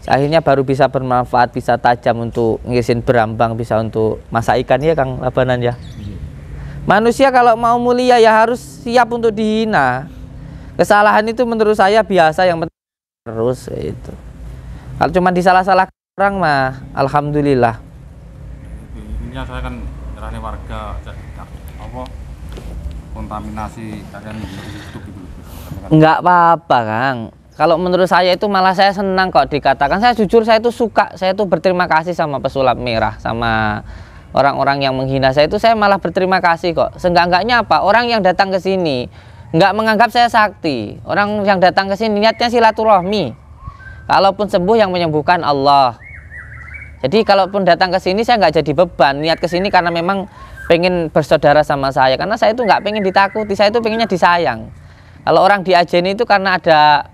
akhirnya baru bisa bermanfaat, bisa tajam untuk ngisin berambang, bisa untuk masak ikan ya Kang Labanan ya. Manusia kalau mau mulia ya harus siap untuk dihina. Kesalahan itu menurut saya biasa, yang penting terus itu. Kalau cuma disalah-salah orang mah alhamdulillah. Ini intinya saya kan nyerahnya warga apa kontaminasi kalian hidup gitu. Enggak apa-apa, Kang. Kalau menurut saya itu malah saya senang kok dikatakan. Saya jujur saya itu suka, saya itu berterima kasih sama pesulap merah, sama orang-orang yang menghina saya itu saya malah berterima kasih kok. Seenggak-enggaknya apa? Orang yang datang ke sini enggak menganggap saya sakti. Orang yang datang ke sini niatnya silaturahmi. Kalaupun sembuh yang menyembuhkan Allah. Jadi kalaupun datang ke sini saya nggak jadi beban. Niat ke sini karena memang pengen bersaudara sama saya. Karena saya itu nggak pengen ditakuti, saya itu pengennya disayang. Kalau orang diajeni itu karena ada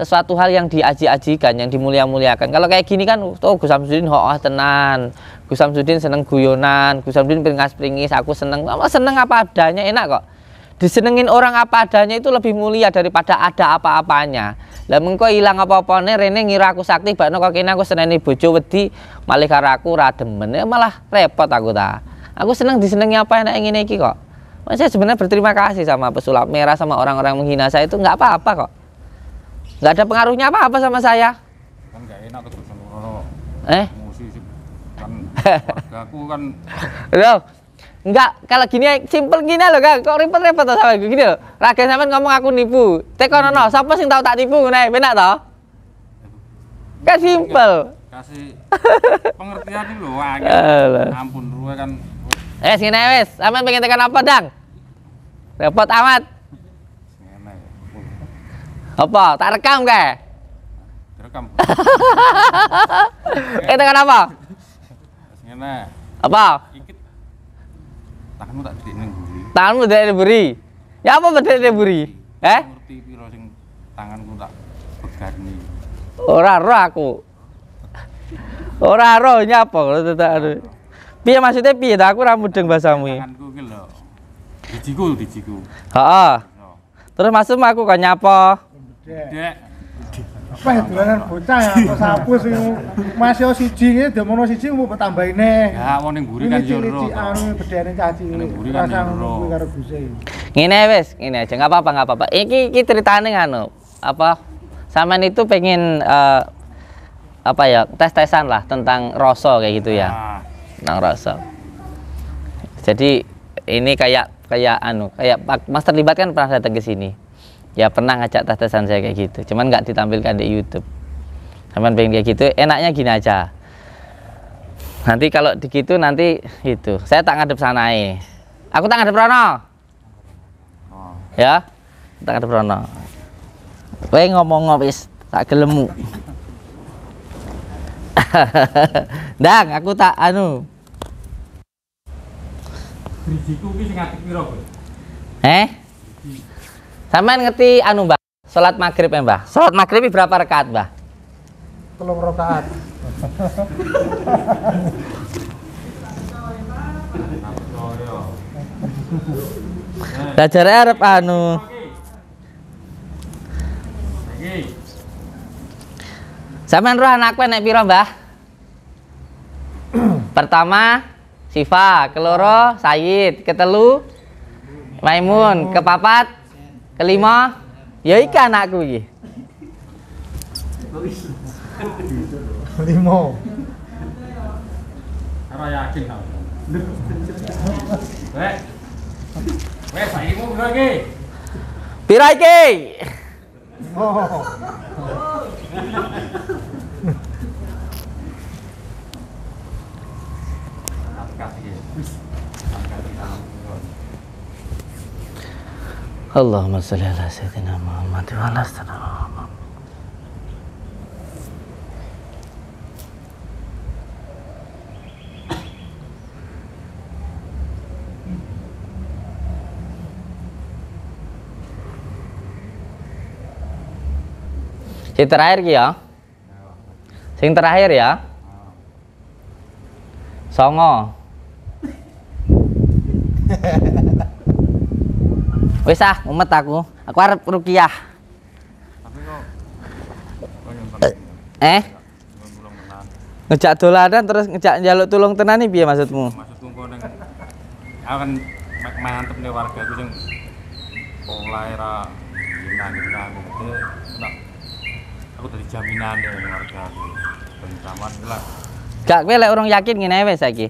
sesuatu hal yang diaji-ajikan, yang dimulia-muliakan. Kalau kayak gini kan, Gus Samsudin ho'ah tenan, Gus Samsudin seneng guyonan, Gus Samsudin peringas-peringis, aku seneng apa adanya, enak kok. Disenengin orang apa adanya itu lebih mulia daripada ada apa-apanya. Lah mengko ilang apa-apane rene ngira aku sakti, bakno kok kene aku seneni bojo wedi, malih karo aku ra demen, ya malah repot aku ta. Aku seneng disenengi apa enak ngene iki kok. Saya sebenarnya berterima kasih sama pesulap merah, sama orang-orang menghina saya itu nggak apa-apa kok. Nggak ada pengaruhnya apa-apa sama saya. Kan nggak enak tuh Gus emosi sih. Kan wargaku kan loh, enggak, kalau gini simpel gini loh Kang, kok repot-repot tuh sama gini loh. Raga sampean ngomong aku nipu. Tekonono, sapa sing tau tak tipu ngene, benak toh? Kan simpel. Kasih pengertian dulu wah. Ampun ruwe kan. Ngene wis, sampean pengen tekan apa, Dang? Repot amat. Ngene. Apa? Tak rekam kae? Direkam. Tekan apa? Ngene. Apa? Ikit. Tanganmu tak dek ning buri. Tanganmu dek buri. Ya apa bedek ning buri? Ngerti piro sing tanganku tak begarni. Ora roh aku. Ora roh nyapa tak. Piye maksudnya piye ta aku ora mudeng bahasamu iki. Tanganku ki lho. Dijiku. Heeh. Terus masuk aku kok nyapa? Dek. Apa ya dolanan bocah ya, aku sapu sing masih siji iki demono siji mau tambahin neh. Ya wong ning buri kan yo ro. Anu bedane caci. Ning buri kan yo ro. Karo Guse. Ngene wis, ngene aja enggak apa-apa. Iki ceritane nganu, apa? Sampean itu pengen apa ya, tes-tesan lah tentang rasa kayak gitu ya. Tentang rasa. Jadi ini kayak Mas Terlibat kan pernah datang ke sini. Ya pernah ngajak tes-tesan saya kayak gitu. Cuman nggak ditampilkan di YouTube. Sampean pengen kayak gitu, enaknya gini aja. Nanti kalau begitu nanti itu, saya tak ngadep sanai. Aku tak ngadep rono. Ya, tak ngadep rono. Kowe ngomong wis tak gelemu. Dang, aku tak anu. Drijiku ki sing ngadep piro, Bos? Sampean ngerti anu, Mbah? Salat maghrib ya, Mbah? Salat maghrib berapa rakaat, Mbah? 3 rakaat. Belajar arep anu. Sampean roh anakku nek pira, Mbah? Pertama Sifa, keloro Sayyid, ketelu Maimun, kepapat, kelima ya iki anakku iki. 5. Ora yakin ta. Wes saiki mu piro iki? Pira iki? Oh. Allahumma sholli ala sayyidina Muhammad wa ala Muhammad. Sing terakhir ki ya. Sing terakhir ya. Songo. Wis ah, mumet aku. Aku arep ruqyah. Tapi kok ngejak dolanan terus ngejak njaluk tulung tenan iki piye maksudmu? maksudku kok ning akan mantep nih warga ku sing mulai ra gimana gitu aku. Aku dari jaminan dari warga aku. Ben zaman lah. Gak kowe lek urung yakin ngene wis saiki.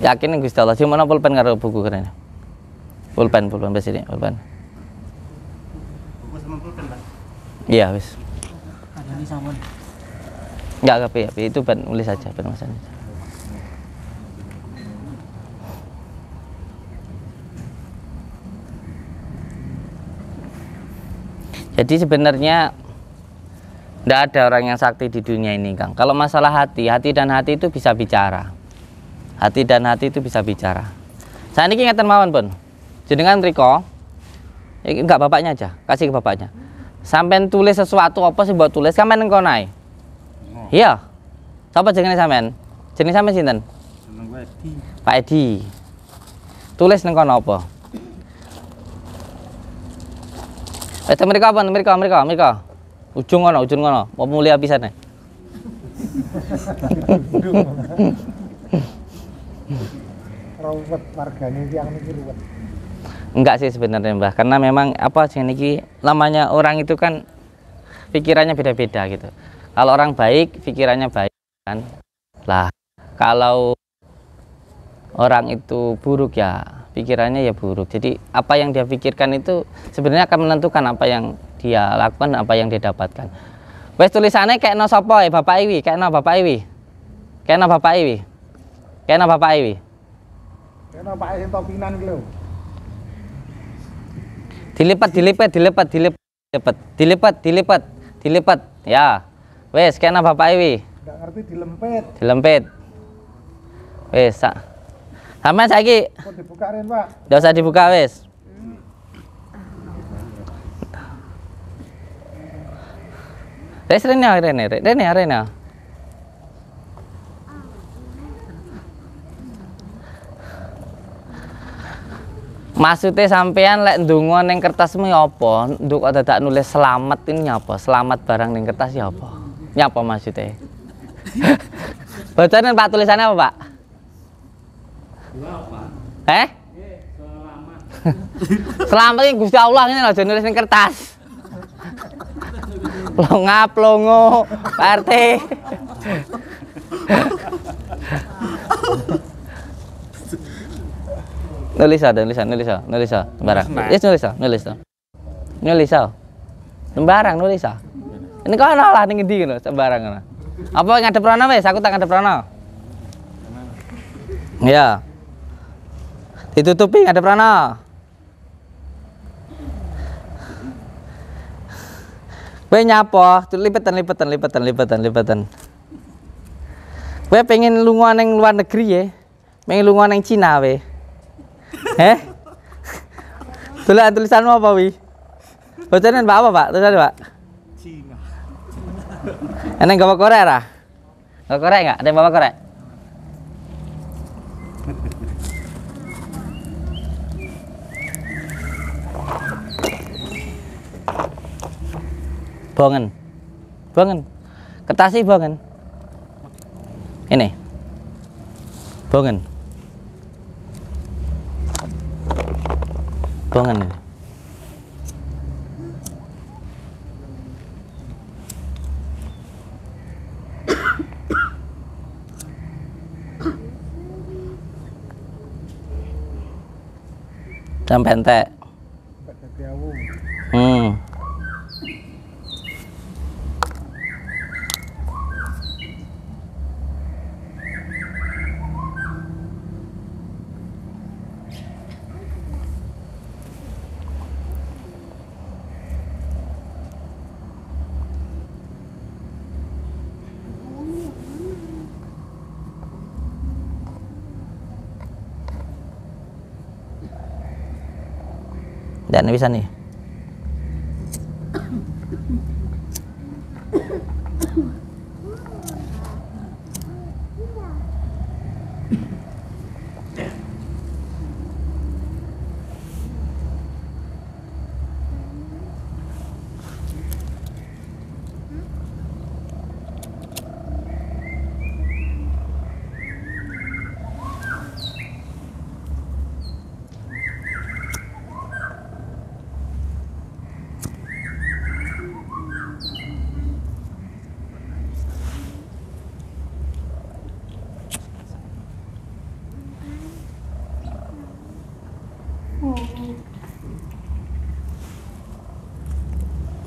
Yakin Gusti Allah. Cuma pulpen karo buku kene. Pulpen wis ini, pulpen. Buku sama pulpen, Pak. Iya, wis. Ada di sampun. Enggak HP, itu ben nulis saja, ben masalah. Jadi sebenarnya tidak ada orang yang sakti di dunia ini, Kang. Kalau masalah hati dan hati itu bisa bicara. Hati dan hati itu bisa bicara. Saya ini ingatan mawon pun. Jenengan Riko, enggak bapaknya aja, kasih ke bapaknya. Sampai tulis sesuatu apa sih buat tulis, sampean engko nae. Iya. Sapa jenenge sampean? Jenenge sampean sinten? Jeneng Edi. Pak Edi. Tulis nang kono apa? Mereka. Ujung ngono. Mau mulia pisan nih. Ruwet wargane tiyang niki ruwet. Enggak sih sebenarnya Mbah, karena memang apa sih niki namanya orang itu kan pikirannya beda-beda gitu. Kalau orang baik, pikirannya baik kan. Lah, kalau orang itu buruk ya pikirannya ya buruk. Jadi apa yang dia pikirkan itu sebenarnya akan menentukan apa yang dia lakukan, apa yang dia dapatkan. Wes tulisannya kayak no sapa ya Bapak Iwi, kayak no Bapak Iwi. Kayak no Bapak Iwi. Kayak no Bapak Iwi. Kayak no Pak sing topinan ki lho. Dilipat. Ya. Wes kayak no Bapak Iwi. Nggak ngerti dilempit. Wes sak. Sampeyan saiki Kok dibuka ren, Pak? ndak usah dibuka wes. Rene. Maksudnya sampean lek ndonga ning kertasmu ya apa? Nduk kok dadak nulis selamat ini apa? Selamat barang ning kertas ya apa? Nyapa maksudnya? Bacaan Pak tulisannya apa, Pak? Selamat ini Gusti Allah ini aja nulis ning kertas. Plongo, Pak RT. Nulis sembarang. Nulis. Sembarang nulis. Ini kok ana lah ning endi ngono sembarang ngono. Apa ngadep rono wis, aku tak ngadep rono. Ya. Ditutupi ngadep rono. Kowe nyapa? Lipetan. Kowe pengen lunga ning luar negeri ya? Pengen lunga ning Cina we. Tulisanmu apa wi? Bacaan apa, Pak? Tulisan, Pak? Cina. Eneng bawa korek lah? Bawa korek enggak? Ada yang bawa korek? Bongen. Kertasnya bongen. Ini. Bongen ini. Sampai entek. Dan bisa nih.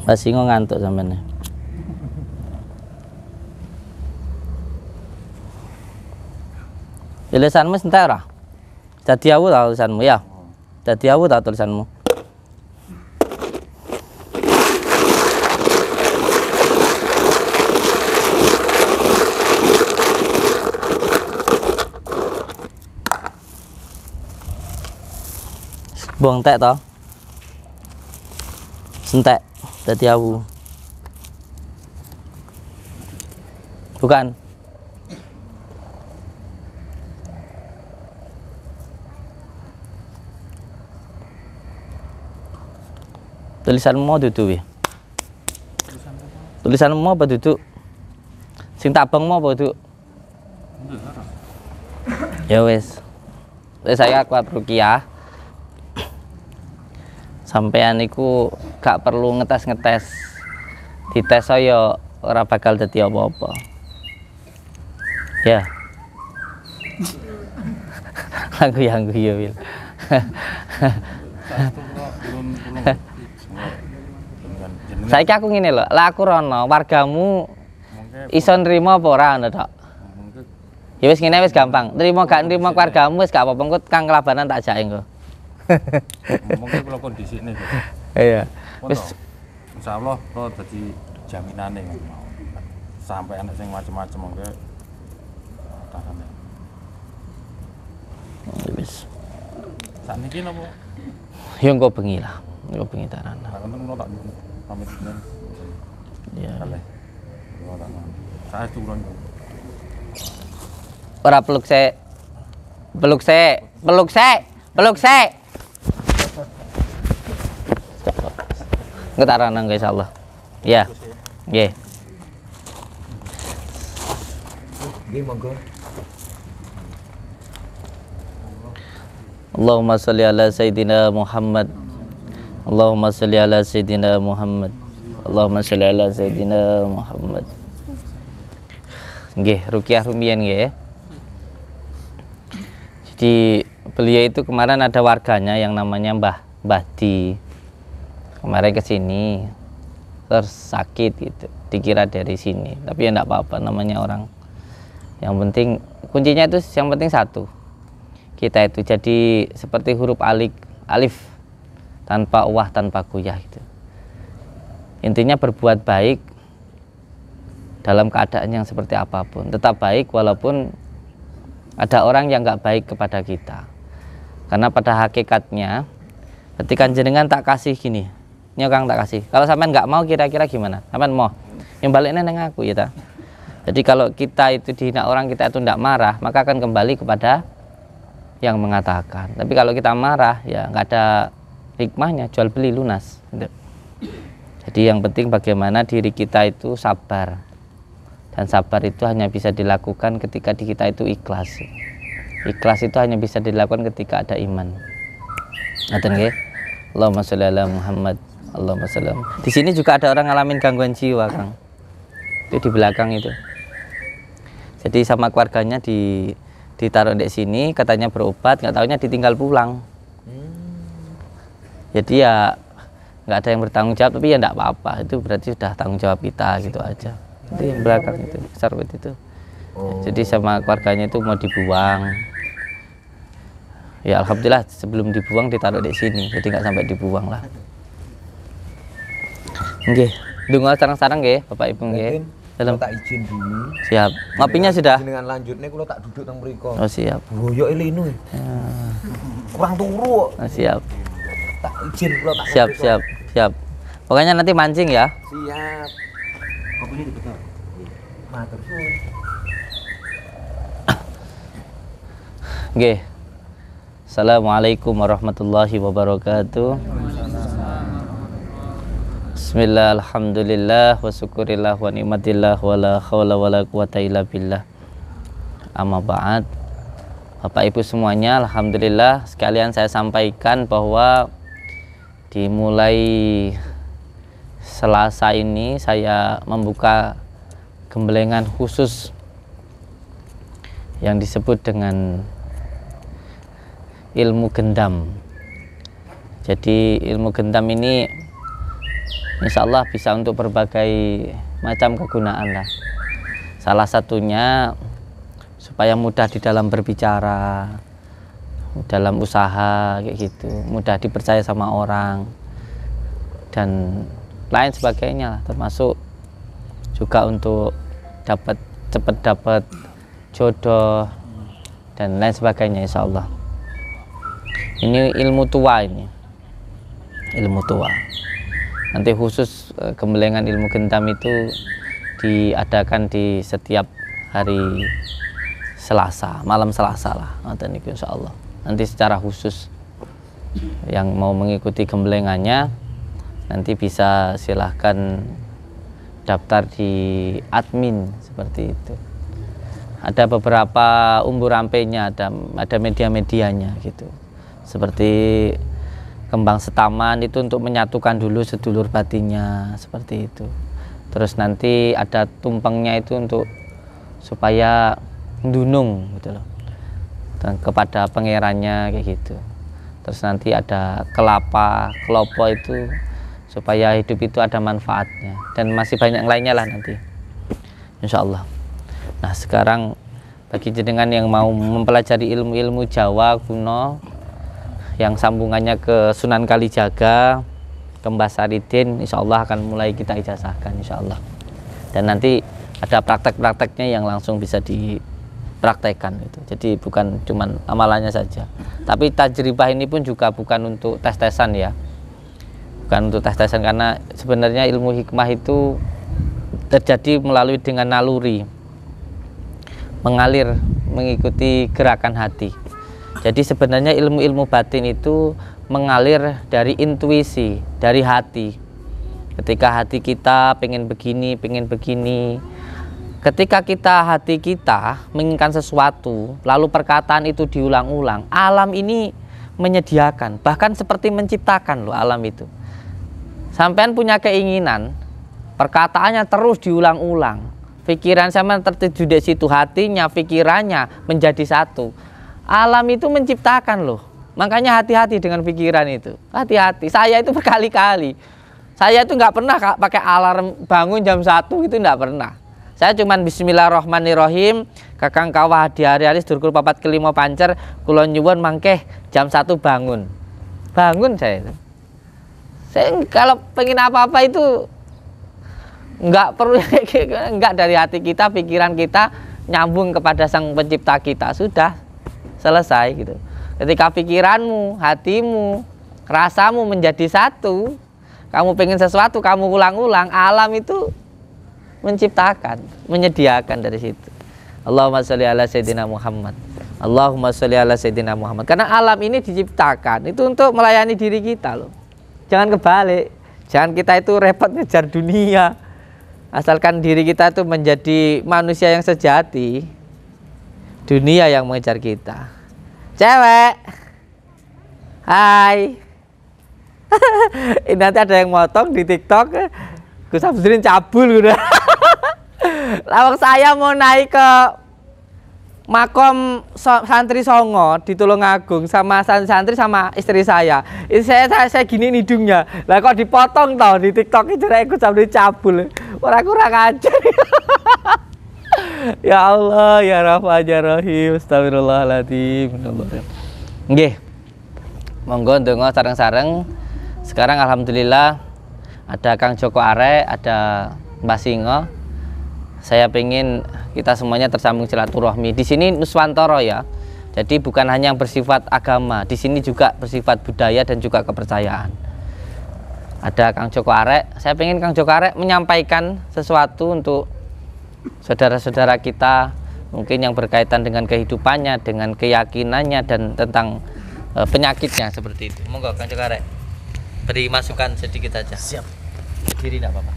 Pas Singo ngantuk sampean. Tulisanmu entek ora? Dadi awu ta tulisanmu ya? Dadi awu ta tulisanmu? Buang tek toh? Sentek dadi awu. Bukan. Tulisanmu mau duduk ya? Tulisanmu mau apa duduk? Sing tabang mau apa duduk? Ya wes. Saya kuat rukiah. Sampean iku gak perlu ngetes-ngetes. Dites saya ora bakal dadi apa-apa. Ya. Lagu ya Wil. Saiki aku ngene lho, lah aku rono, wargamu iso nrimo apa ora ngono tok. Ya wis ngene wis gampang. Nrimo gak nrimo wargamu wis gak apa-apa, engko Kang Kelabanan tak jake engko. Mungkin kalau kondisi ini Iya. wis insyaallah kalau dadi jaminane mau. Sampai anak sing macam-macam mongke tahanan. Wis. Sakniki napa? Ya engko bengi lah. Engko bengi tarana. Lah kan tak pamit dene. Iya. Kalih. Saya turun. Ora peluk sik. Peluk sik. Peluk sik. Peluk sik. Ngetarana insyaallah. Ya. Nggih. Nggih monggo. Allahumma sholli ala sayyidina Muhammad. Allahumma sholli ala sayyidina Muhammad. Allahumma sholli ala sayyidina Muhammad. Nggih, ruqyah rumiyin nggih. Jadi beliau itu kemarin ada warganya yang namanya Mbah Di. Kemarin ke sini terus sakit gitu. Dikira dari sini, tapi ya enggak apa-apa, namanya orang. Yang penting kuncinya itu yang penting satu. Kita itu jadi seperti huruf alif tanpa uwah, tanpa kuyah gitu. Intinya berbuat baik dalam keadaan yang seperti apapun, tetap baik walaupun ada orang yang nggak baik kepada kita. Karena pada hakikatnya ketika jenengan tak kasih gini, nyokang tak kasih, kalau sampean nggak mau kira-kira gimana? Sampean mau yang baliknya neng aku ya ta? Jadi kalau kita itu dihina orang, kita itu tidak marah, maka akan kembali kepada yang mengatakan. Tapi kalau kita marah, ya nggak ada hikmahnya, jual beli lunas gitu. Jadi yang penting bagaimana diri kita itu sabar, dan sabar itu hanya bisa dilakukan ketika di kita itu ikhlas. Ikhlas itu hanya bisa dilakukan ketika ada iman. Ngaten nggih? Allahumma sholli ala Muhammad. Allahumma sholli. Di sini juga ada orang ngalamin gangguan jiwa, Kang. Itu di belakang itu. Jadi sama keluarganya ditaruh di sini, katanya berobat, nggak tahunya ditinggal pulang. Jadi ya nggak ada yang bertanggung jawab, tapi ya nggak apa-apa, itu berarti sudah tanggung jawab kita gitu aja. Itu yang belakang itu, sarbet itu. Jadi sama keluarganya itu mau dibuang. Ya alhamdulillah sebelum dibuang ditaruh di sini, jadi nggak sampai dibuang lah. Oke, dungo sarang-sarang nggih, Bapak Ibu nggih. Dalam tak izin dulu. Siap. Ngopinya sudah. Dengan lanjutnya kalau tak duduk teng mriko. Oh siap. Boyok linu. Kurang turu. Oh, siap. Tak izin kalau tak. Siap, siap, siap. Pokoknya nanti mancing ya. Siap. Kopinya dibetul. Matur suwun. Nggih. Assalamualaikum warahmatullahi wabarakatuh. Bismillah, alhamdulillah, wa syukurillah, wa ni'matillah, wa la khawla wa la quwata illa billah. Amma ba'd. Bapak Ibu semuanya, alhamdulillah sekalian saya sampaikan bahwa dimulai Selasa ini saya membuka gembelengan khusus yang disebut dengan ilmu gendam. Jadi ilmu gendam ini insya Allah bisa untuk berbagai macam kegunaan lah. Salah satunya supaya mudah di dalam berbicara, dalam usaha kayak gitu, mudah dipercaya sama orang dan lain sebagainya lah, termasuk juga untuk cepat dapat jodoh dan lain sebagainya insya Allah. Ini ilmu tua, ini ilmu tua. Nanti khusus gembelengan ilmu gentam itu diadakan di setiap hari Selasa, malam Selasa lah, nanti insya Allah. Nanti secara khusus yang mau mengikuti gembelengannya nanti bisa silahkan daftar di admin seperti itu. Ada beberapa umbu rampenya, ada media-medianya gitu. Seperti kembang setaman itu untuk menyatukan dulu sedulur batinnya seperti itu. Terus nanti ada tumpengnya itu untuk supaya dunung gitu loh, dan kepada pangerannya kayak gitu. Terus nanti ada kelapa, kelopo itu supaya hidup itu ada manfaatnya, dan masih banyak lainnya lah nanti insya Allah. Nah sekarang bagi jenengan yang mau mempelajari ilmu-ilmu Jawa kuno yang sambungannya ke Sunan Kalijaga, ke Mbah Saridin, insya Allah akan mulai kita ijazahkan insya Allah. Dan nanti ada praktek-prakteknya yang langsung bisa dipraktekkan gitu. Jadi bukan cuman amalannya saja, tapi tajribah ini pun juga bukan untuk tes-tesan ya, bukan untuk tes-tesan, karena sebenarnya ilmu hikmah itu terjadi melalui dengan naluri, mengalir mengikuti gerakan hati. Jadi sebenarnya ilmu-ilmu batin itu mengalir dari intuisi, dari hati. Ketika hati kita pengen begini, ketika hati kita menginginkan sesuatu, lalu perkataan itu diulang-ulang, alam ini menyediakan, bahkan seperti menciptakan loh alam itu. Sampean punya keinginan, perkataannya terus diulang-ulang, pikiran sampean tertuju di situ, hatinya, pikirannya menjadi satu. Alam itu menciptakan loh. Makanya hati-hati dengan pikiran itu. Hati-hati. Saya itu berkali-kali. Saya itu nggak pernah pakai alarm bangun jam 1 itu nggak pernah. Saya cuman bismillahirrahmanirrahim, kakang kawah hari-hari sedurkul papat kelima pancer, kulon nyuwun mangkeh jam 1 bangun. Bangun saya itu. Saya kalau pengen apa-apa itu nggak perlu, nggak dari hati kita, pikiran kita nyambung kepada sang pencipta kita, sudah selesai gitu. Ketika pikiranmu, hatimu, rasamu menjadi satu, kamu pengen sesuatu, kamu ulang-ulang, alam itu menciptakan, menyediakan dari situ. Allahumma sholli ala sayyidina Muhammad. Allahumma sholli ala sayyidina Muhammad. Karena alam ini diciptakan itu untuk melayani diri kita loh. Jangan kebalik. Jangan kita itu repot ngejar dunia. Asalkan diri kita itu menjadi manusia yang sejati, dunia yang mengejar kita. Cewek, hai. Ini nanti ada yang motong di TikTok, Gus Samsudin cabul udah. Lawang saya mau naik ke makom santri Songo di Tulungagung sama santri sama istri saya. Saya gini hidungnya, lah kok dipotong tau di TikTok itu Gus Samsudin cabul. Orang kurang ajar. Ya Allah, ya Rahman, ya Rahim, astagfirullahaladzim. Nggih, monggo ndonga sareng-sareng. Sekarang alhamdulillah ada Kang Joko Arek, ada Mbah Singo. Saya pengen kita semuanya tersambung silaturahmi. Di sini Nuswantoro ya. Jadi bukan hanya yang bersifat agama, di sini juga bersifat budaya dan juga kepercayaan. Ada Kang Joko Arek. Saya pengen Kang Joko Arek menyampaikan sesuatu untuk saudara-saudara kita, mungkin yang berkaitan dengan kehidupannya, dengan keyakinannya, dan tentang penyakitnya seperti itu. Monggo Kang Joko Arek, beri masukan sedikit saja. Siap. Berdiri enggak apa-apa.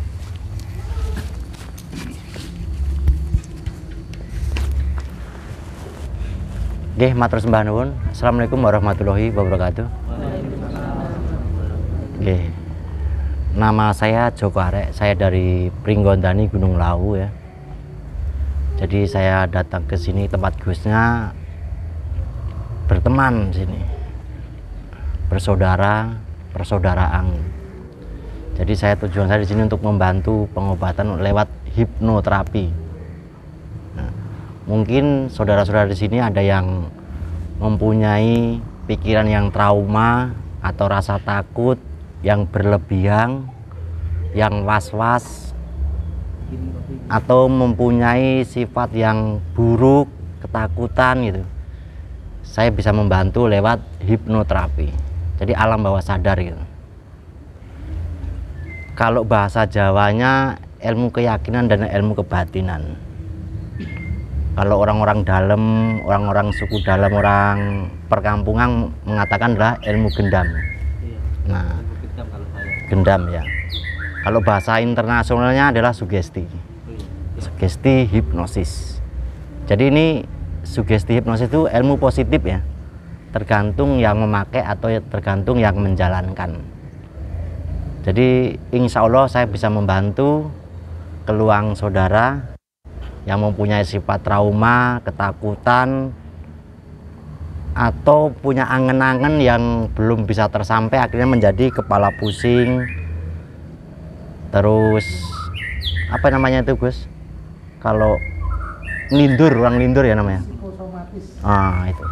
Nggih, matur sembah nuwun. Assalamualaikum warahmatullahi wabarakatuh. Nggih. Nama saya Joko Arek, saya dari Pringgondani Gunung Lawu ya. Jadi saya datang ke sini tempat Gusnya berteman sini, bersaudara, persaudaraan. Jadi tujuan saya di sini untuk membantu pengobatan lewat hipnoterapi. Nah, mungkin saudara-saudara di sini ada yang mempunyai pikiran yang trauma atau rasa takut yang berlebihan, yang was-was, atau mempunyai sifat yang buruk, ketakutan gitu. Saya bisa membantu lewat hipnoterapi. Jadi alam bawah sadar gitu. Kalau bahasa Jawanya ilmu keyakinan dan ilmu kebatinan. Kalau orang-orang dalam, orang-orang suku dalam, orang perkampungan mengatakan adalah ilmu gendam. Nah, gendam ya. Kalau bahasa internasionalnya adalah sugesti. Sugesti hipnosis. Jadi ini sugesti hipnosis itu ilmu positif ya. Tergantung yang memakai atau tergantung yang menjalankan. Jadi insya Allah saya bisa membantu keluang saudara yang mempunyai sifat trauma, ketakutan, atau punya angen-angen yang belum bisa tersampai, akhirnya menjadi kepala pusing. Terus apa namanya itu Gus? Kalau ngelindur, orang lindur ya namanya. Ah itu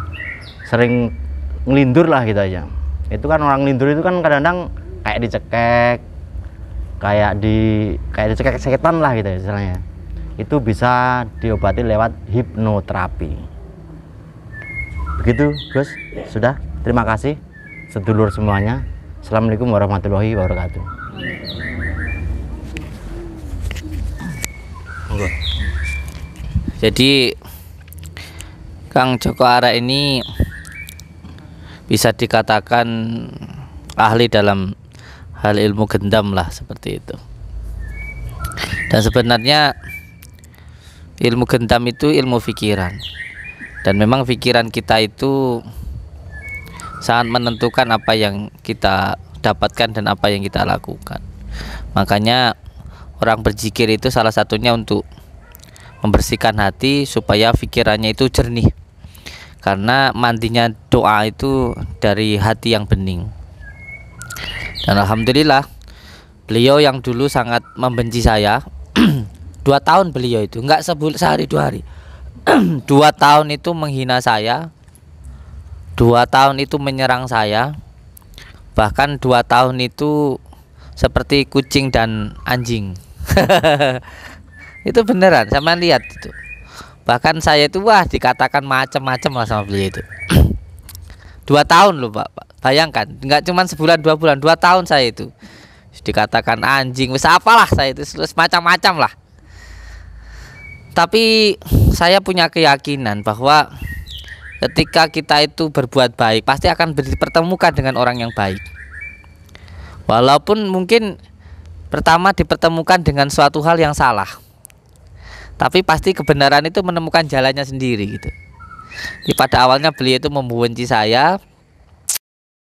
sering ngelindur lah gitu aja. Itu kan orang lindur itu kan kadang-kadang kayak dicekek, kayak dicekek setan lah gitu istilahnya. Itu bisa diobati lewat hipnoterapi. Begitu Gus, sudah. Terima kasih sedulur semuanya. Assalamualaikum warahmatullahi wabarakatuh. Jadi Kang Joko Arek ini bisa dikatakan ahli dalam hal ilmu gendam lah, seperti itu. Dan sebenarnya ilmu gendam itu ilmu pikiran, dan memang pikiran kita itu sangat menentukan apa yang kita dapatkan dan apa yang kita lakukan. Makanya orang berzikir itu salah satunya untuk membersihkan hati supaya pikirannya itu jernih, karena mandinya doa itu dari hati yang bening. Dan alhamdulillah beliau yang dulu sangat membenci saya 2 tahun beliau itu enggak sehari 2 hari 2 tahun itu menghina saya, 2 tahun itu menyerang saya, bahkan 2 tahun itu seperti kucing dan anjing. Itu beneran, sama lihat itu. Bahkan saya itu dikatakan macam-macam lah sama beliau itu. 2 tahun loh Pak. Bayangkan, nggak cuma sebulan 2 bulan, 2 tahun saya itu dikatakan anjing, wis apalah saya itu, macam-macam lah. Tapi saya punya keyakinan bahwa ketika kita itu berbuat baik, pasti akan dipertemukan dengan orang yang baik. Walaupun mungkin pertama dipertemukan dengan suatu hal yang salah, tapi pasti kebenaran itu menemukan jalannya sendiri gitu. Pada awalnya beliau itu membenci saya,